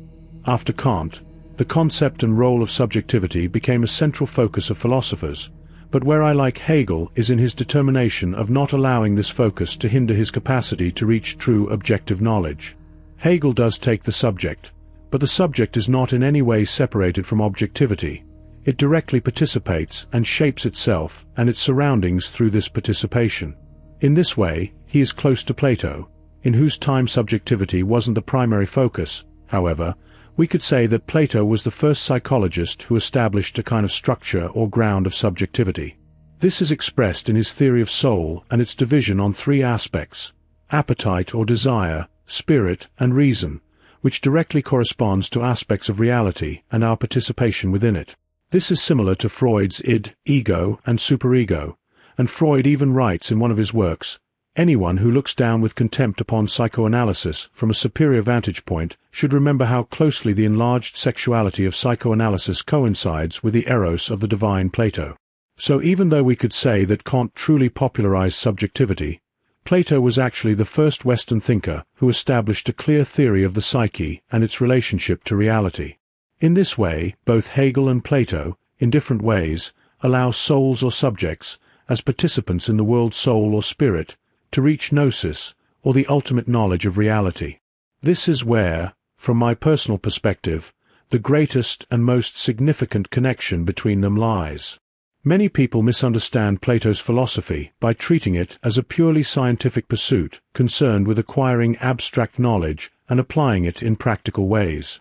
After Kant, the concept and role of subjectivity became a central focus of philosophers, but where I like Hegel is in his determination of not allowing this focus to hinder his capacity to reach true objective knowledge. Hegel does take the subject, but the subject is not in any way separated from objectivity. It directly participates and shapes itself and its surroundings through this participation. In this way, he is close to Plato, in whose time subjectivity wasn't the primary focus. However, we could say that Plato was the first psychologist who established a kind of structure or ground of subjectivity. This is expressed in his theory of soul and its division on three aspects: appetite or desire, spirit, and reason, which directly corresponds to aspects of reality and our participation within it. This is similar to Freud's id, ego, and superego, and Freud even writes in one of his works, "Anyone who looks down with contempt upon psychoanalysis from a superior vantage point should remember how closely the enlarged sexuality of psychoanalysis coincides with the eros of the divine Plato." So even though we could say that Kant truly popularized subjectivity, Plato was actually the first Western thinker who established a clear theory of the psyche and its relationship to reality. In this way, both Hegel and Plato, in different ways, allow souls or subjects, as participants in the world soul or spirit, to reach gnosis, or the ultimate knowledge of reality. This is where, from my personal perspective, the greatest and most significant connection between them lies. Many people misunderstand Plato's philosophy by treating it as a purely scientific pursuit concerned with acquiring abstract knowledge and applying it in practical ways.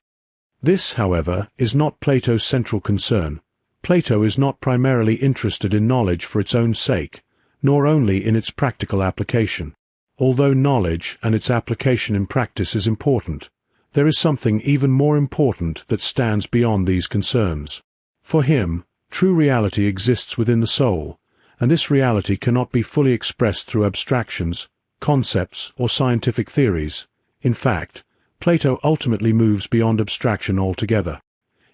This, however, is not Plato's central concern. Plato is not primarily interested in knowledge for its own sake, nor only in its practical application. Although knowledge and its application in practice is important, there is something even more important that stands beyond these concerns. For him, true reality exists within the soul, and this reality cannot be fully expressed through abstractions, concepts, or scientific theories. In fact, Plato ultimately moves beyond abstraction altogether.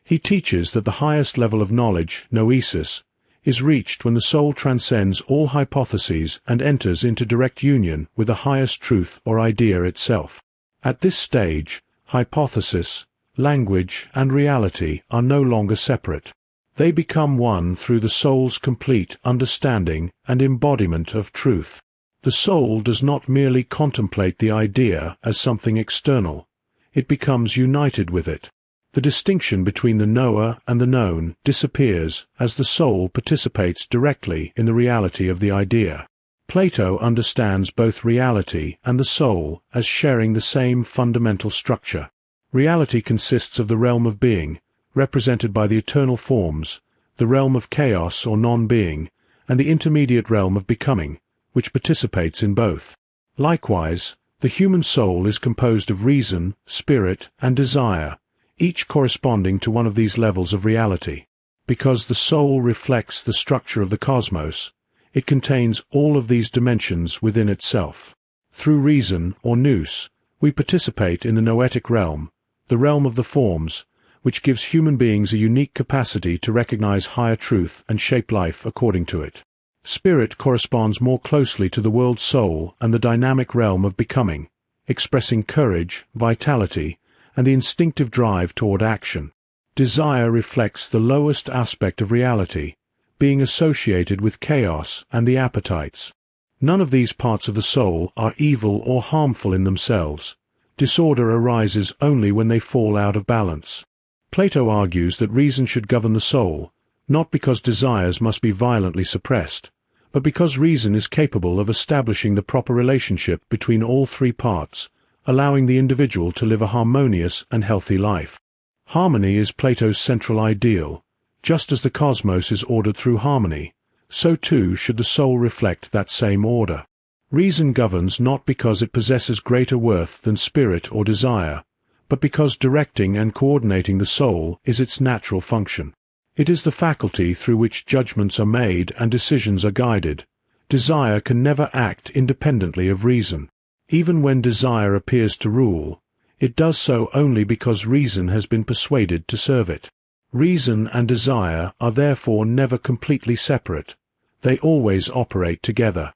He teaches that the highest level of knowledge, noesis, is reached when the soul transcends all hypotheses and enters into direct union with the highest truth or idea itself. At this stage, hypothesis, language, and reality are no longer separate. They become one through the soul's complete understanding and embodiment of truth. The soul does not merely contemplate the idea as something external. It becomes united with it. The distinction between the knower and the known disappears as the soul participates directly in the reality of the idea. Plato understands both reality and the soul as sharing the same fundamental structure. Reality consists of the realm of being, represented by the eternal forms, the realm of chaos or non-being, and the intermediate realm of becoming, which participates in both. Likewise, the human soul is composed of reason, spirit, and desire, each corresponding to one of these levels of reality. Because the soul reflects the structure of the cosmos, it contains all of these dimensions within itself. Through reason, or nous, we participate in the noetic realm, the realm of the forms, which gives human beings a unique capacity to recognize higher truth and shape life according to it. Spirit corresponds more closely to the world soul and the dynamic realm of becoming, expressing courage, vitality, and the instinctive drive toward action. Desire reflects the lowest aspect of reality, being associated with chaos and the appetites. None of these parts of the soul are evil or harmful in themselves. Disorder arises only when they fall out of balance. Plato argues that reason should govern the soul, not because desires must be violently suppressed, but because reason is capable of establishing the proper relationship between all three parts, allowing the individual to live a harmonious and healthy life. Harmony is Plato's central ideal. Just as the cosmos is ordered through harmony, so too should the soul reflect that same order. Reason governs not because it possesses greater worth than spirit or desire, but because directing and coordinating the soul is its natural function. It is the faculty through which judgments are made and decisions are guided. Desire can never act independently of reason. Even when desire appears to rule, it does so only because reason has been persuaded to serve it. Reason and desire are therefore never completely separate. They always operate together.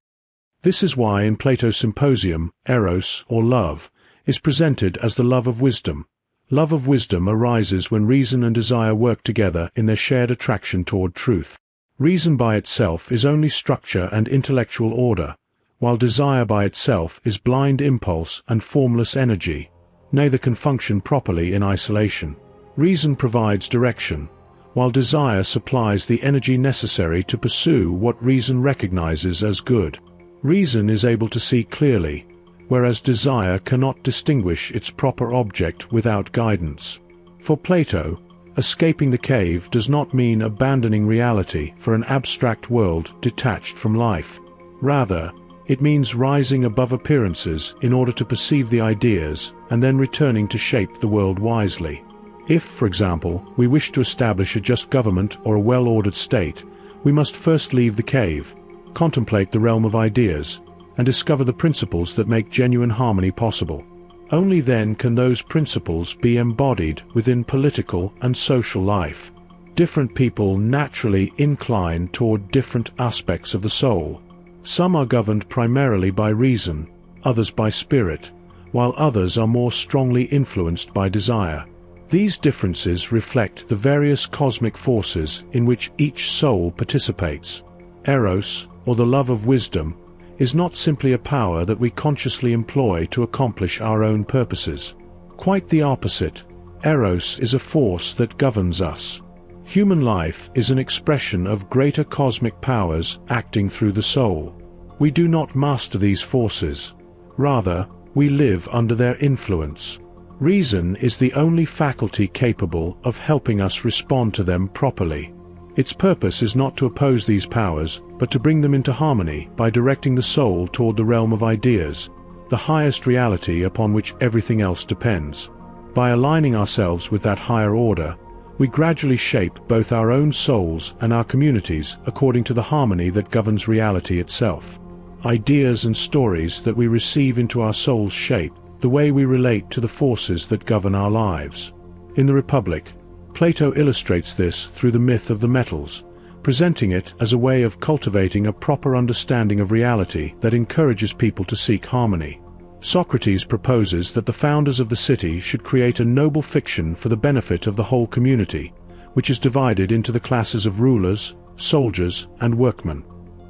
This is why in Plato's Symposium, eros, or love, is presented as the love of wisdom. Love of wisdom arises when reason and desire work together in their shared attraction toward truth. Reason by itself is only structure and intellectual order, while desire by itself is blind impulse and formless energy. Neither can function properly in isolation. Reason provides direction, while desire supplies the energy necessary to pursue what reason recognizes as good. Reason is able to see clearly, whereas desire cannot distinguish its proper object without guidance. For Plato, escaping the cave does not mean abandoning reality for an abstract world detached from life. Rather, it means rising above appearances in order to perceive the ideas and then returning to shape the world wisely. If, for example, we wish to establish a just government or a well-ordered state, we must first leave the cave, contemplate the realm of ideas, and discover the principles that make genuine harmony possible. Only then can those principles be embodied within political and social life. Different people naturally incline toward different aspects of the soul. Some are governed primarily by reason, others by spirit, while others are more strongly influenced by desire. These differences reflect the various cosmic forces in which each soul participates. Eros, or the love of wisdom, is not simply a power that we consciously employ to accomplish our own purposes. Quite the opposite. Eros is a force that governs us. Human life is an expression of greater cosmic powers acting through the soul. We do not master these forces. Rather, we live under their influence. Reason is the only faculty capable of helping us respond to them properly. Its purpose is not to oppose these powers, but to bring them into harmony by directing the soul toward the realm of ideas, the highest reality upon which everything else depends. By aligning ourselves with that higher order, we gradually shape both our own souls and our communities according to the harmony that governs reality itself. Ideas and stories that we receive into our souls shape the way we relate to the forces that govern our lives. In the Republic, Plato illustrates this through the myth of the metals, presenting it as a way of cultivating a proper understanding of reality that encourages people to seek harmony. Socrates proposes that the founders of the city should create a noble fiction for the benefit of the whole community, which is divided into the classes of rulers, soldiers, and workmen.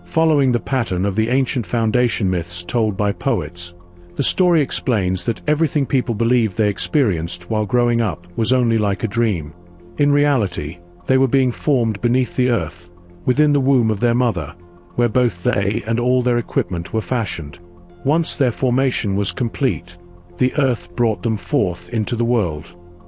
Following the pattern of the ancient foundation myths told by poets, the story explains that everything people believed they experienced while growing up was only like a dream. In reality, they were being formed beneath the earth, within the womb of their mother, where both they and all their equipment were fashioned. Once their formation was complete, the earth brought them forth into the world.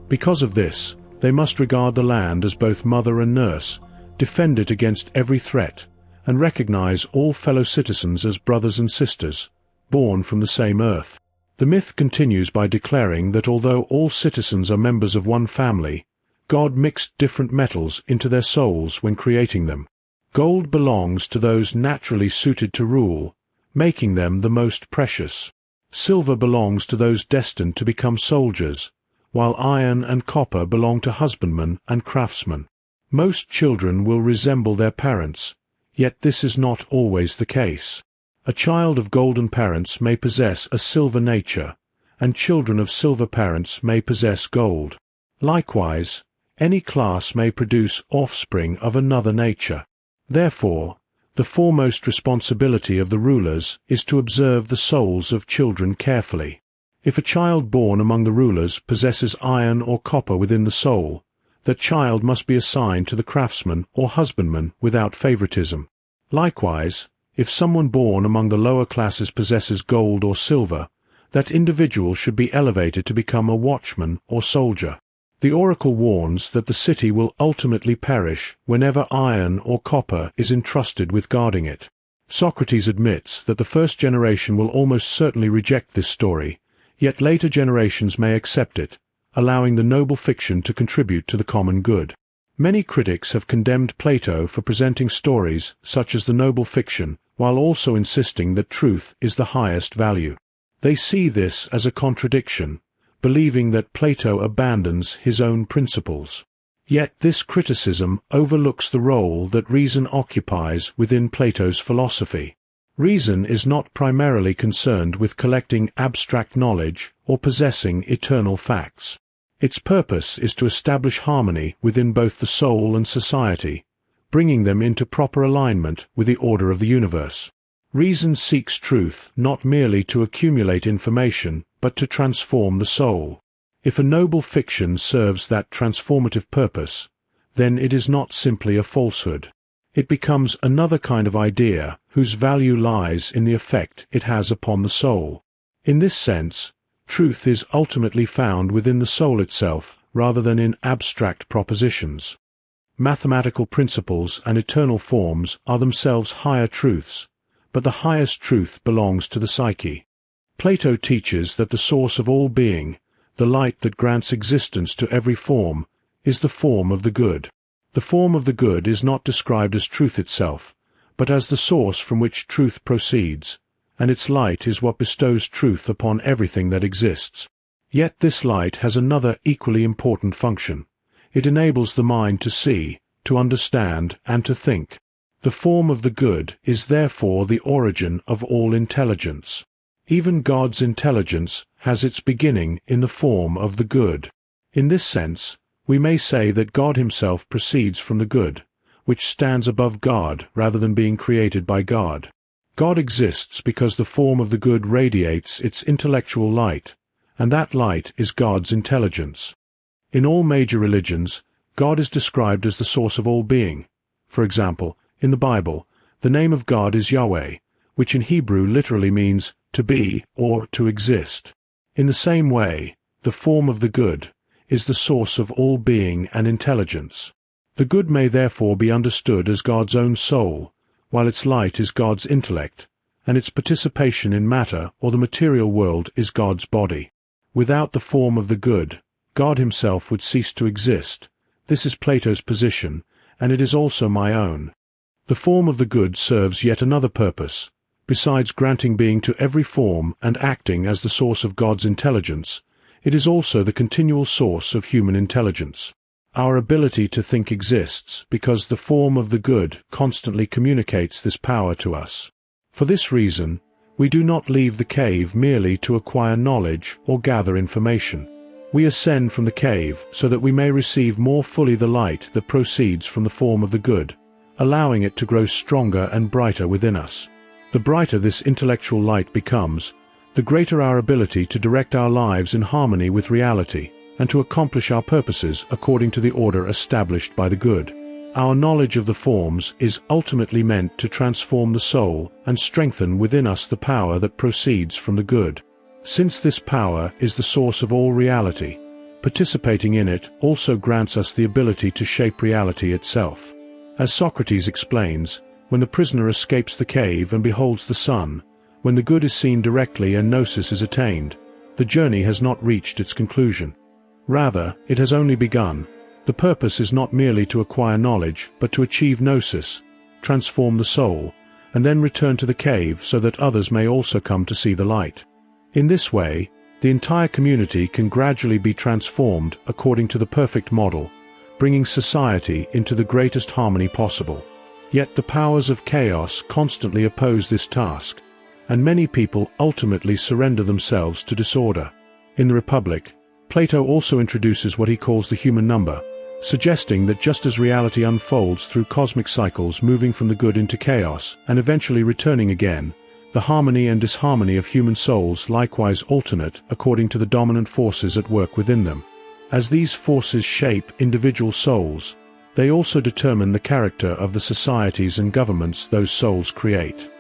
Because of this, they must regard the land as both mother and nurse, defend it against every threat, and recognize all fellow citizens as brothers and sisters, born from the same earth. The myth continues by declaring that although all citizens are members of one family, God mixed different metals into their souls when creating them. Gold belongs to those naturally suited to rule, making them the most precious. Silver belongs to those destined to become soldiers, while iron and copper belong to husbandmen and craftsmen. Most children will resemble their parents, yet this is not always the case. A child of golden parents may possess a silver nature, and children of silver parents may possess gold. Likewise, any class may produce offspring of another nature. Therefore, the foremost responsibility of the rulers is to observe the souls of children carefully. If a child born among the rulers possesses iron or copper within the soul, that child must be assigned to the craftsman or husbandman without favoritism. Likewise, if someone born among the lower classes possesses gold or silver, that individual should be elevated to become a watchman or soldier. The oracle warns that the city will ultimately perish whenever iron or copper is entrusted with guarding it. Socrates admits that the first generation will almost certainly reject this story, yet later generations may accept it, allowing the noble fiction to contribute to the common good. Many critics have condemned Plato for presenting stories such as the noble fiction, while also insisting that truth is the highest value. They see this as a contradiction, believing that Plato abandons his own principles. Yet this criticism overlooks the role that reason occupies within Plato's philosophy. Reason is not primarily concerned with collecting abstract knowledge or possessing eternal facts. Its purpose is to establish harmony within both the soul and society, bringing them into proper alignment with the order of the universe. Reason seeks truth not merely to accumulate information, but to transform the soul. If a noble fiction serves that transformative purpose, then it is not simply a falsehood. It becomes another kind of idea whose value lies in the effect it has upon the soul. In this sense, truth is ultimately found within the soul itself rather than in abstract propositions. Mathematical principles and eternal forms are themselves higher truths, but the highest truth belongs to the psyche. Plato teaches that the source of all being, the light that grants existence to every form, is the form of the good. The form of the good is not described as truth itself, but as the source from which truth proceeds, and its light is what bestows truth upon everything that exists. Yet this light has another equally important function. It enables the mind to see, to understand, and to think. The form of the good is therefore the origin of all intelligence. Even God's intelligence has its beginning in the form of the good. In this sense, we may say that God himself proceeds from the good, which stands above God rather than being created by God. God exists because the form of the good radiates its intellectual light, and that light is God's intelligence. In all major religions, God is described as the source of all being. For example, in the Bible, the name of God is Yahweh, which in Hebrew literally means to be or to exist. In the same way, the form of the good is the source of all being and intelligence. The good may therefore be understood as God's own soul, while its light is God's intellect, and its participation in matter or the material world is God's body. Without the form of the good, God himself would cease to exist. This is Plato's position, and it is also my own. The form of the good serves yet another purpose. Besides granting being to every form and acting as the source of God's intelligence, it is also the continual source of human intelligence. Our ability to think exists because the form of the good constantly communicates this power to us. For this reason, we do not leave the cave merely to acquire knowledge or gather information. We ascend from the cave so that we may receive more fully the light that proceeds from the form of the good, allowing it to grow stronger and brighter within us. The brighter this intellectual light becomes, the greater our ability to direct our lives in harmony with reality, and to accomplish our purposes according to the order established by the good. Our knowledge of the forms is ultimately meant to transform the soul and strengthen within us the power that proceeds from the good. Since this power is the source of all reality, participating in it also grants us the ability to shape reality itself. As Socrates explains, when the prisoner escapes the cave and beholds the sun, when the good is seen directly and gnosis is attained, the journey has not reached its conclusion. Rather, it has only begun. The purpose is not merely to acquire knowledge, but to achieve gnosis, transform the soul, and then return to the cave so that others may also come to see the light. In this way, the entire community can gradually be transformed according to the perfect model, bringing society into the greatest harmony possible. Yet the powers of chaos constantly oppose this task, and many people ultimately surrender themselves to disorder. In the Republic, Plato also introduces what he calls the human number, suggesting that just as reality unfolds through cosmic cycles moving from the good into chaos and eventually returning again, the harmony and disharmony of human souls likewise alternate according to the dominant forces at work within them. As these forces shape individual souls, they also determine the character of the societies and governments those souls create.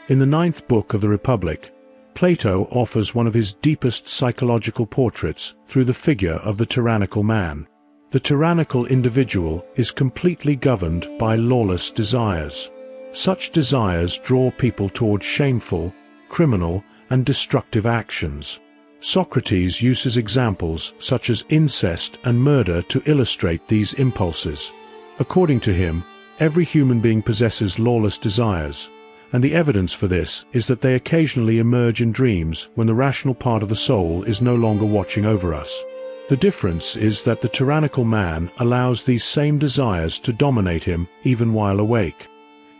In the 9th book of the Republic, Plato offers one of his deepest psychological portraits through the figure of the tyrannical man. The tyrannical individual is completely governed by lawless desires. Such desires draw people toward shameful, criminal, and destructive actions. Socrates uses examples such as incest and murder to illustrate these impulses. According to him, every human being possesses lawless desires, and the evidence for this is that they occasionally emerge in dreams when the rational part of the soul is no longer watching over us. The difference is that the tyrannical man allows these same desires to dominate him even while awake.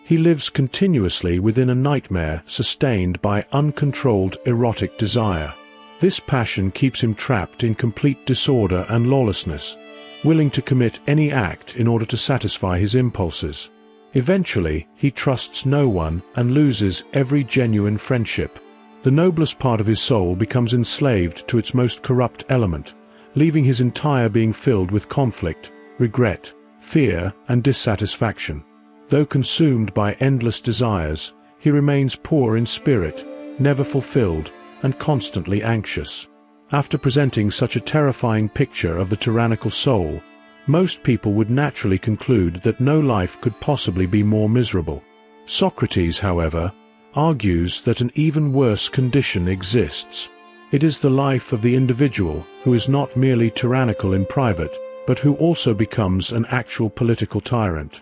He lives continuously within a nightmare sustained by uncontrolled erotic desire. This passion keeps him trapped in complete disorder and lawlessness, willing to commit any act in order to satisfy his impulses. Eventually, he trusts no one and loses every genuine friendship. The noblest part of his soul becomes enslaved to its most corrupt element, leaving his entire being filled with conflict, regret, fear, and dissatisfaction. Though consumed by endless desires, he remains poor in spirit, never fulfilled, and constantly anxious. After presenting such a terrifying picture of the tyrannical soul, most people would naturally conclude that no life could possibly be more miserable. Socrates, however, argues that an even worse condition exists. It is the life of the individual who is not merely tyrannical in private, but who also becomes an actual political tyrant.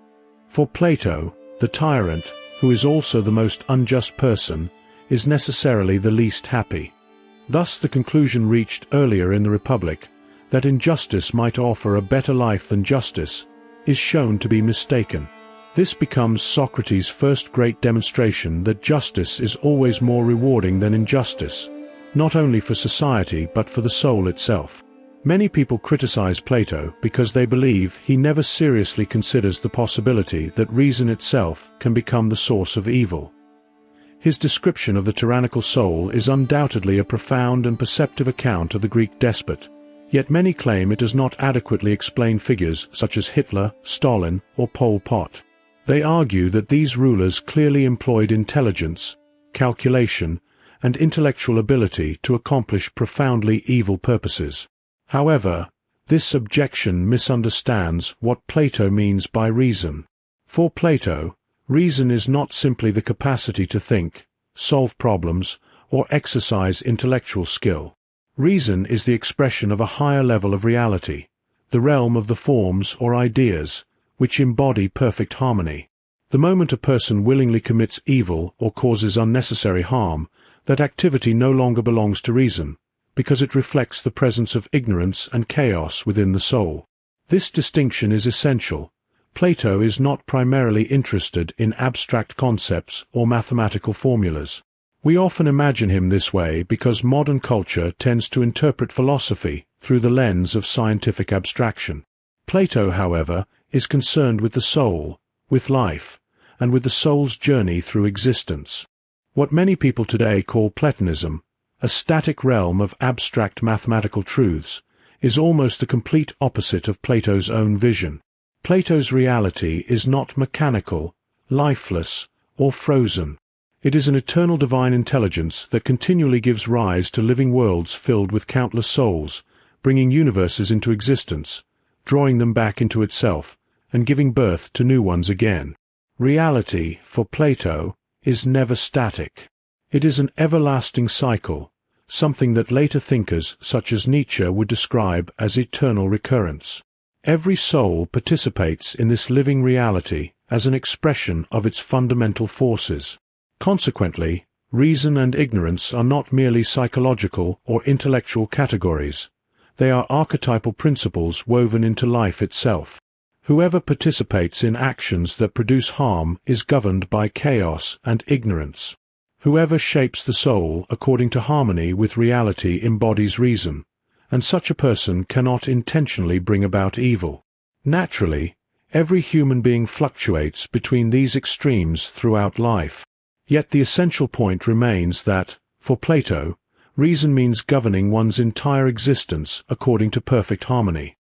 For Plato, the tyrant, who is also the most unjust person, is necessarily the least happy. Thus the conclusion reached earlier in the Republic, that injustice might offer a better life than justice, is shown to be mistaken. This becomes Socrates' first great demonstration that justice is always more rewarding than injustice, not only for society but for the soul itself. Many people criticize Plato because they believe he never seriously considers the possibility that reason itself can become the source of evil. His description of the tyrannical soul is undoubtedly a profound and perceptive account of the Greek despot, yet many claim it does not adequately explain figures such as Hitler, Stalin, or Pol Pot. They argue that these rulers clearly employed intelligence, calculation, and intellectual ability to accomplish profoundly evil purposes. However, this objection misunderstands what Plato means by reason. For Plato, reason is not simply the capacity to think, solve problems, or exercise intellectual skill. Reason is the expression of a higher level of reality, the realm of the forms or ideas, which embody perfect harmony. The moment a person willingly commits evil or causes unnecessary harm, that activity no longer belongs to reason, because it reflects the presence of ignorance and chaos within the soul. This distinction is essential. Plato is not primarily interested in abstract concepts or mathematical formulas. We often imagine him this way because modern culture tends to interpret philosophy through the lens of scientific abstraction. Plato, however, is concerned with the soul, with life, and with the soul's journey through existence. What many people today call Platonism, a static realm of abstract mathematical truths, is almost the complete opposite of Plato's own vision. Plato's reality is not mechanical, lifeless, or frozen. It is an eternal divine intelligence that continually gives rise to living worlds filled with countless souls, bringing universes into existence, drawing them back into itself, and giving birth to new ones again. Reality, for Plato, is never static. It is an everlasting cycle, something that later thinkers such as Nietzsche would describe as eternal recurrence. Every soul participates in this living reality as an expression of its fundamental forces. Consequently, reason and ignorance are not merely psychological or intellectual categories. They are archetypal principles woven into life itself. Whoever participates in actions that produce harm is governed by chaos and ignorance. Whoever shapes the soul according to harmony with reality embodies reason, and such a person cannot intentionally bring about evil. Naturally, every human being fluctuates between these extremes throughout life. Yet the essential point remains that, for Plato, reason means governing one's entire existence according to perfect harmony.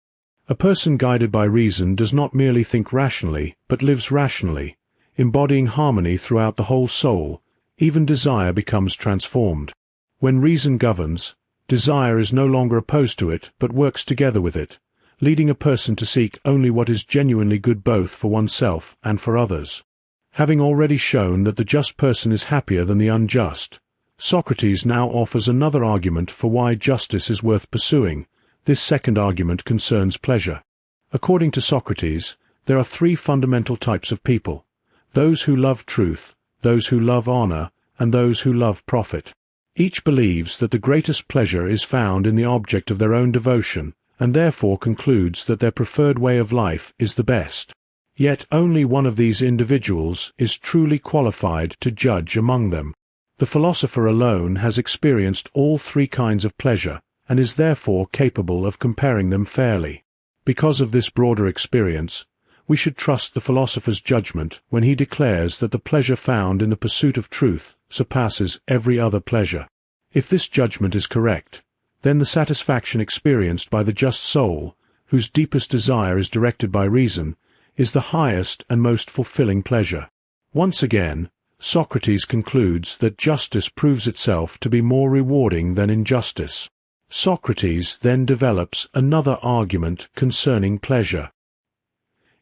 A person guided by reason does not merely think rationally, but lives rationally, embodying harmony throughout the whole soul. Even desire becomes transformed. When reason governs, desire is no longer opposed to it, but works together with it, leading a person to seek only what is genuinely good both for oneself and for others. Having already shown that the just person is happier than the unjust, Socrates now offers another argument for why justice is worth pursuing. This second argument concerns pleasure. According to Socrates, there are three fundamental types of people: those who love truth, those who love honor, and those who love profit. Each believes that the greatest pleasure is found in the object of their own devotion, and therefore concludes that their preferred way of life is the best. Yet only one of these individuals is truly qualified to judge among them. The philosopher alone has experienced all three kinds of pleasure, and is therefore capable of comparing them fairly. Because of this broader experience, we should trust the philosopher's judgment when he declares that the pleasure found in the pursuit of truth surpasses every other pleasure. If this judgment is correct, then the satisfaction experienced by the just soul, whose deepest desire is directed by reason, is the highest and most fulfilling pleasure. Once again, Socrates concludes that justice proves itself to be more rewarding than injustice. Socrates then develops another argument concerning pleasure.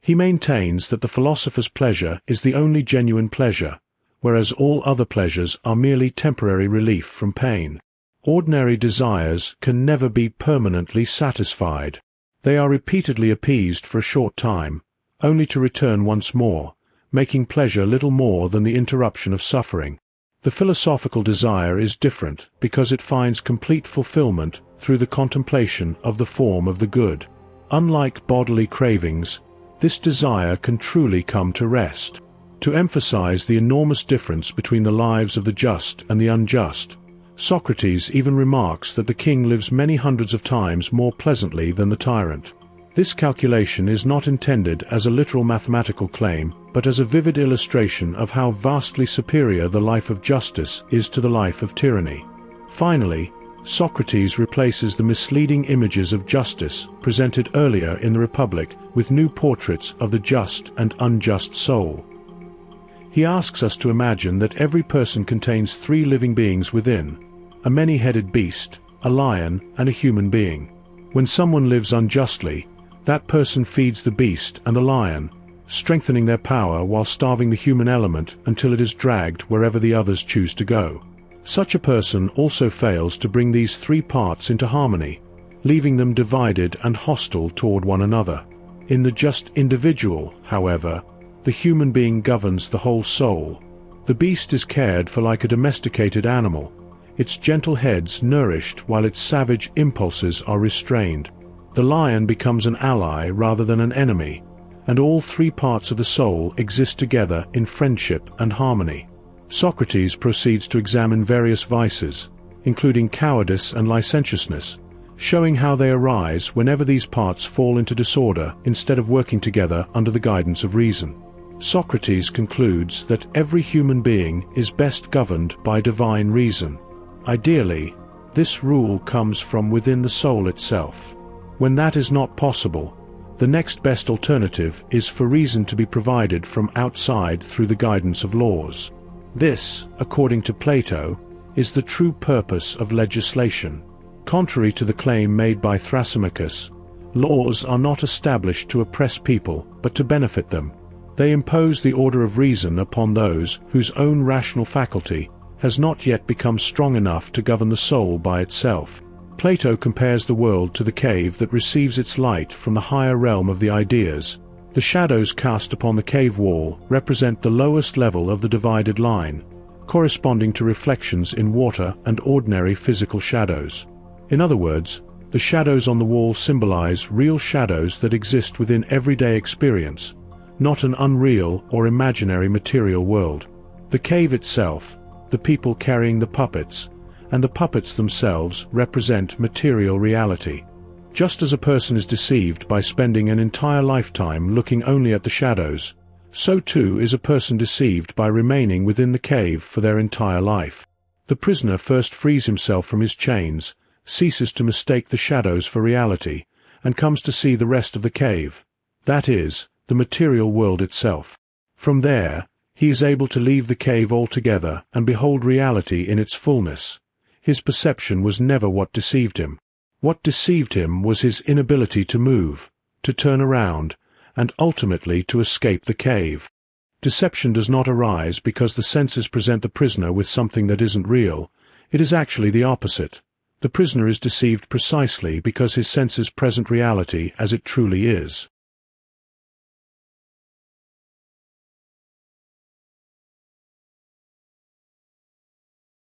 He maintains that the philosopher's pleasure is the only genuine pleasure, whereas all other pleasures are merely temporary relief from pain. Ordinary desires can never be permanently satisfied. They are repeatedly appeased for a short time, only to return once more, making pleasure little more than the interruption of suffering. The philosophical desire is different because it finds complete fulfillment through the contemplation of the form of the good. Unlike bodily cravings, this desire can truly come to rest. To emphasize the enormous difference between the lives of the just and the unjust, Socrates even remarks that the king lives many hundreds of times more pleasantly than the tyrant. This calculation is not intended as a literal mathematical claim, but as a vivid illustration of how vastly superior the life of justice is to the life of tyranny. Finally, Socrates replaces the misleading images of justice presented earlier in the Republic with new portraits of the just and unjust soul. He asks us to imagine that every person contains three living beings within: a many-headed beast, a lion, and a human being. When someone lives unjustly, that person feeds the beast and the lion, strengthening their power while starving the human element until it is dragged wherever the others choose to go. Such a person also fails to bring these three parts into harmony, leaving them divided and hostile toward one another. In the just individual, however, the human being governs the whole soul. The beast is cared for like a domesticated animal, its gentle heads nourished while its savage impulses are restrained. The lion becomes an ally rather than an enemy, and all three parts of the soul exist together in friendship and harmony. Socrates proceeds to examine various vices, including cowardice and licentiousness, showing how they arise whenever these parts fall into disorder instead of working together under the guidance of reason. Socrates concludes that every human being is best governed by divine reason. Ideally, this rule comes from within the soul itself. When that is not possible, the next best alternative is for reason to be provided from outside through the guidance of laws. This, according to Plato, is the true purpose of legislation. Contrary to the claim made by Thrasymachus, laws are not established to oppress people, but to benefit them. They impose the order of reason upon those whose own rational faculty has not yet become strong enough to govern the soul by itself. Plato compares the world to the cave that receives its light from the higher realm of the ideas. The shadows cast upon the cave wall represent the lowest level of the divided line, corresponding to reflections in water and ordinary physical shadows. In other words, the shadows on the wall symbolize real shadows that exist within everyday experience, not an unreal or imaginary material world. The cave itself, the people carrying the puppets, and the puppets themselves represent material reality. Just as a person is deceived by spending an entire lifetime looking only at the shadows, so too is a person deceived by remaining within the cave for their entire life. The prisoner first frees himself from his chains, ceases to mistake the shadows for reality, and comes to see the rest of the cave, that is, the material world itself. From there, he is able to leave the cave altogether and behold reality in its fullness. His perception was never what deceived him. What deceived him was his inability to move, to turn around, and ultimately to escape the cave. Deception does not arise because the senses present the prisoner with something that isn't real. It is actually the opposite. The prisoner is deceived precisely because his senses present reality as it truly is.